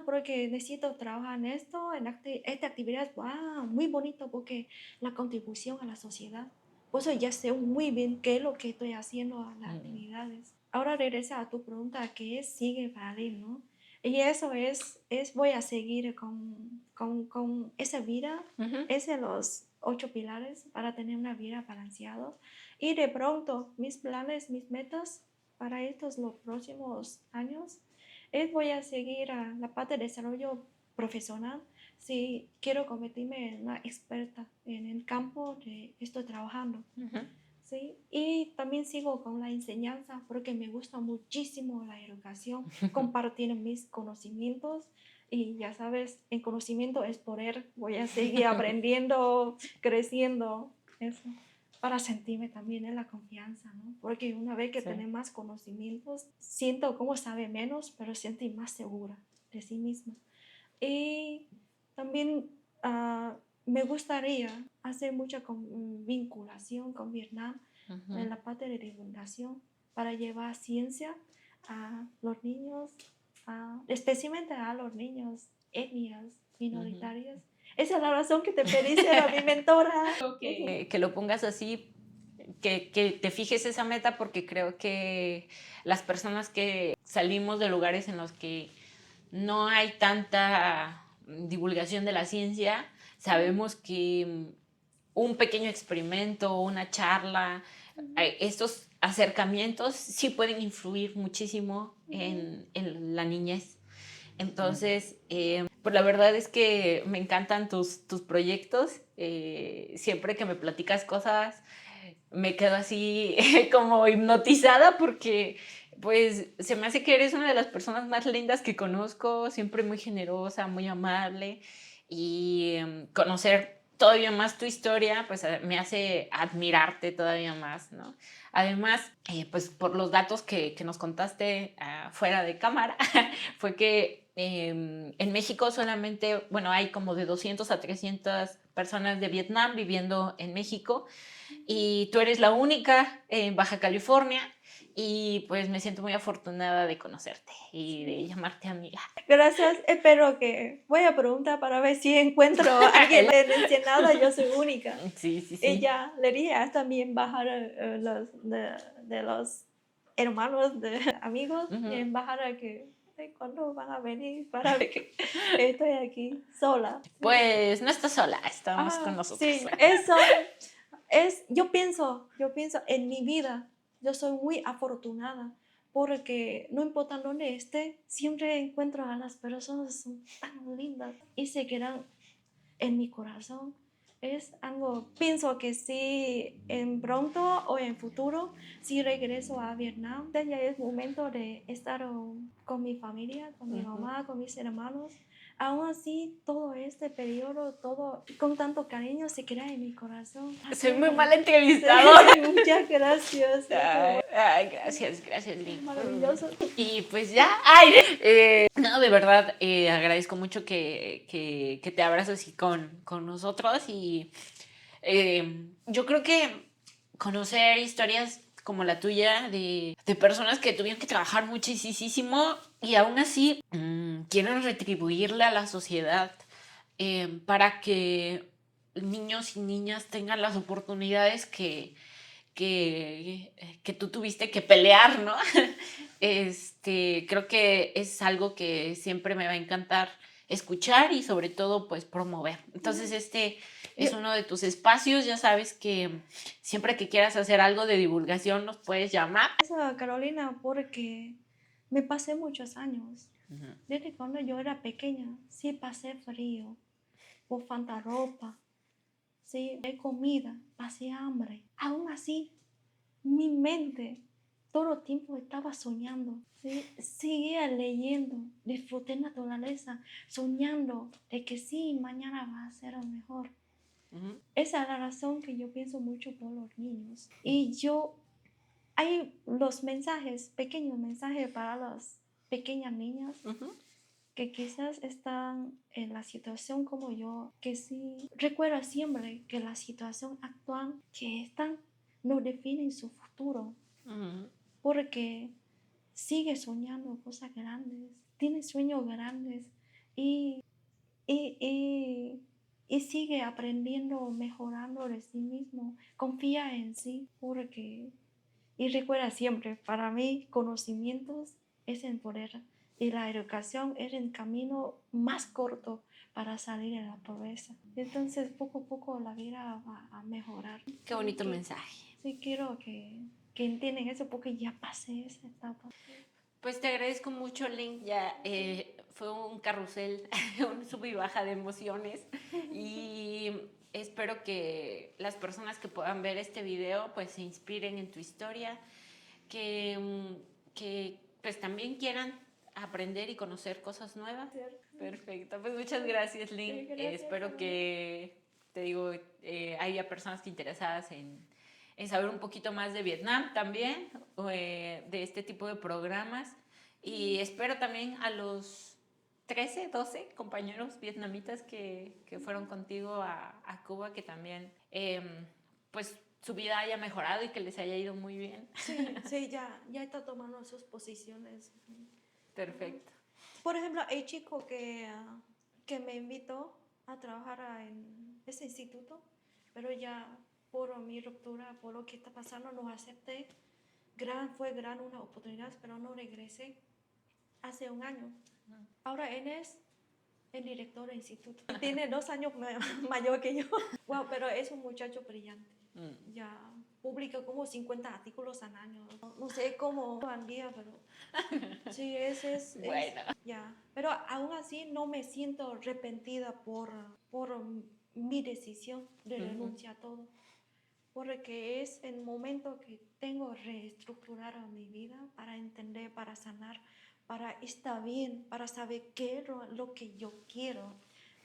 Porque necesito trabajar en esto, esta actividad, wow, muy bonito, porque la contribución a la sociedad. Por eso ya sé muy bien qué es lo que estoy haciendo a las actividades. Ahora regresa a tu pregunta, ¿qué es sigue para él, no? Y eso voy a seguir con esa vida, es de los 8 pilares para tener una vida balanceada. Y de pronto, mis planes, mis metas para los próximos años, voy a seguir a la parte de desarrollo profesional. Si quiero convertirme en una experta en el campo de estoy trabajando. ¿Sí? Y también sigo con la enseñanza porque me gusta muchísimo la educación, compartir mis conocimientos y ya sabes, el conocimiento es poder, voy a seguir aprendiendo, creciendo, eso, para sentirme también en la confianza, ¿no? Porque una vez que tenés más conocimientos, siento como sabe menos, pero siento más segura de sí misma. Y también me gustaría hacer mucha vinculación con Vietnam en la parte de divulgación para llevar ciencia a los niños, especialmente a los niños etnias minoritarias. Esa es la razón que te pedí ser a mi mentora. Que lo pongas así, que te fijes esa meta, porque creo que las personas que salimos de lugares en los que no hay tanta divulgación de la ciencia, sabemos que un pequeño experimento, una charla, estos acercamientos sí pueden influir muchísimo en la niñez. Entonces, pues la verdad es que me encantan tus proyectos. Siempre que me platicas cosas, me quedo así como hipnotizada porque pues se me hace que eres una de las personas más lindas que conozco, siempre muy generosa, muy amable, y conocer todavía más tu historia pues me hace admirarte todavía más, ¿no? Además, pues por los datos que nos contaste fuera de cámara, fue que en México solamente, bueno, hay como de 200 a 300 personas de Vietnam viviendo en México, y tú eres la única en Baja California, y pues me siento muy afortunada de conocerte y de llamarte amiga. Gracias, espero que voy a preguntar para ver si encuentro a alguien en Ensenada, yo soy única. Sí. Y ya le dije también bajar de los hermanos, de amigos, y en bajar a que cuándo van a venir para ver que estoy aquí sola. Pues no estás sola, estamos con nosotros. Sí, eso yo pienso en mi vida, yo soy muy afortunada porque no importa dónde esté, siempre encuentro a las personas que son tan lindas y se quedan en mi corazón. Es algo, pienso que sí, en pronto o en futuro, si regreso a Vietnam, ya es momento de estar con mi familia, con mi mamá, con mis hermanos. Aún así, todo este periodo, todo con tanto cariño se queda en mi corazón. Soy muy mala entrevistadora. Sí, muchas gracias. Ay, gracias, Lynn. Maravilloso. Y pues ya, no, de verdad, agradezco mucho que te abras así con nosotros, y yo creo que conocer historias como la tuya de personas que tuvieron que trabajar muchísimo y aún así quieren retribuirle a la sociedad para que niños y niñas tengan las oportunidades que tú tuviste que pelear, ¿no? Creo que es algo que siempre me va a encantar escuchar y sobre todo pues promover. Entonces es uno de tus espacios, ya sabes que siempre que quieras hacer algo de divulgación nos puedes llamar. Carolina, porque me pasé muchos años Desde cuando yo era pequeña, sí pasé frío, por falta ropa, sí, de comida, pasé hambre. Aún así, mi mente todo el tiempo estaba soñando, ¿sí? Seguía leyendo, disfruté naturaleza, soñando de que sí, mañana va a ser lo mejor. Esa es la razón que yo pienso mucho por los niños. Y hay los mensajes, pequeños mensajes para las pequeñas niñas que quizás están en la situación como yo, que sí recuerda siempre que la situación actual que están no define su futuro, porque sigue soñando cosas grandes, tiene sueños grandes y, y, y, y sigue aprendiendo, mejorando de sí mismo, confía en sí, porque, y recuerda siempre, para mí, conocimientos es el poder y la educación es el camino más corto para salir de la pobreza. Entonces, poco a poco la vida va a mejorar. Qué bonito mensaje. Sí, quiero que entiendan eso porque ya pasé esa etapa. Pues te agradezco mucho, Link. Ya fue un carrusel, un sub y baja de emociones. Y espero que las personas que puedan ver este video pues se inspiren en tu historia, que pues también quieran aprender y conocer cosas nuevas. Perfecto, pues muchas gracias, Link. Sí, gracias, Espero que, te digo, haya personas que interesadas en saber un poquito más de Vietnam también, de este tipo de programas. Y espero también a los 13, 12 compañeros vietnamitas que fueron contigo a Cuba, que también pues su vida haya mejorado y que les haya ido muy bien. Sí, ya está tomando sus posiciones. Perfecto. Por ejemplo, el chico que me invitó a trabajar en ese instituto, pero ya por mi ruptura, por lo que está pasando, no acepté. Fue gran una oportunidad, pero no regresé hace un año. Ahora él es el director del instituto. Tiene 2 años mayor que yo. Wow, pero es un muchacho brillante. Ya publica como 50 artículos al año. No sé cómo al día, pero sí, Bueno. ya. Pero aún así no me siento arrepentida por mi decisión de renunciar a todo. Porque es el momento que tengo que reestructurar mi vida para entender, para sanar, para estar bien, para saber qué es lo que yo quiero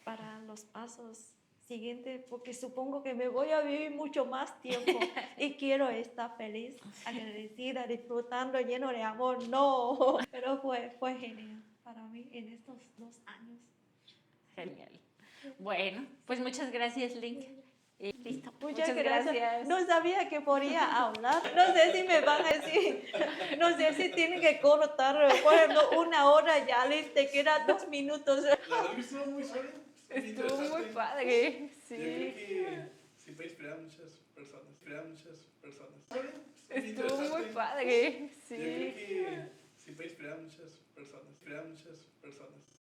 para los pasos siguientes, porque supongo que me voy a vivir mucho más tiempo y quiero estar feliz, agradecida, disfrutando, lleno de amor. No, pero fue genial para mí en estos 2 años. Genial. Bueno, pues muchas gracias, Link. Listo. Muchas gracias. No sabía que podía hablar. No sé si me van a decir, no sé si tienen que cortar, por ejemplo, 1 hora ya, te quedan 2 minutos. La verdad que estuvo muy suave. Estuvo muy padre, sí. Yo creo que sí puede inspirar a muchas personas. Estuvo muy padre, sí. Yo creo que sí puede inspirar a muchas personas.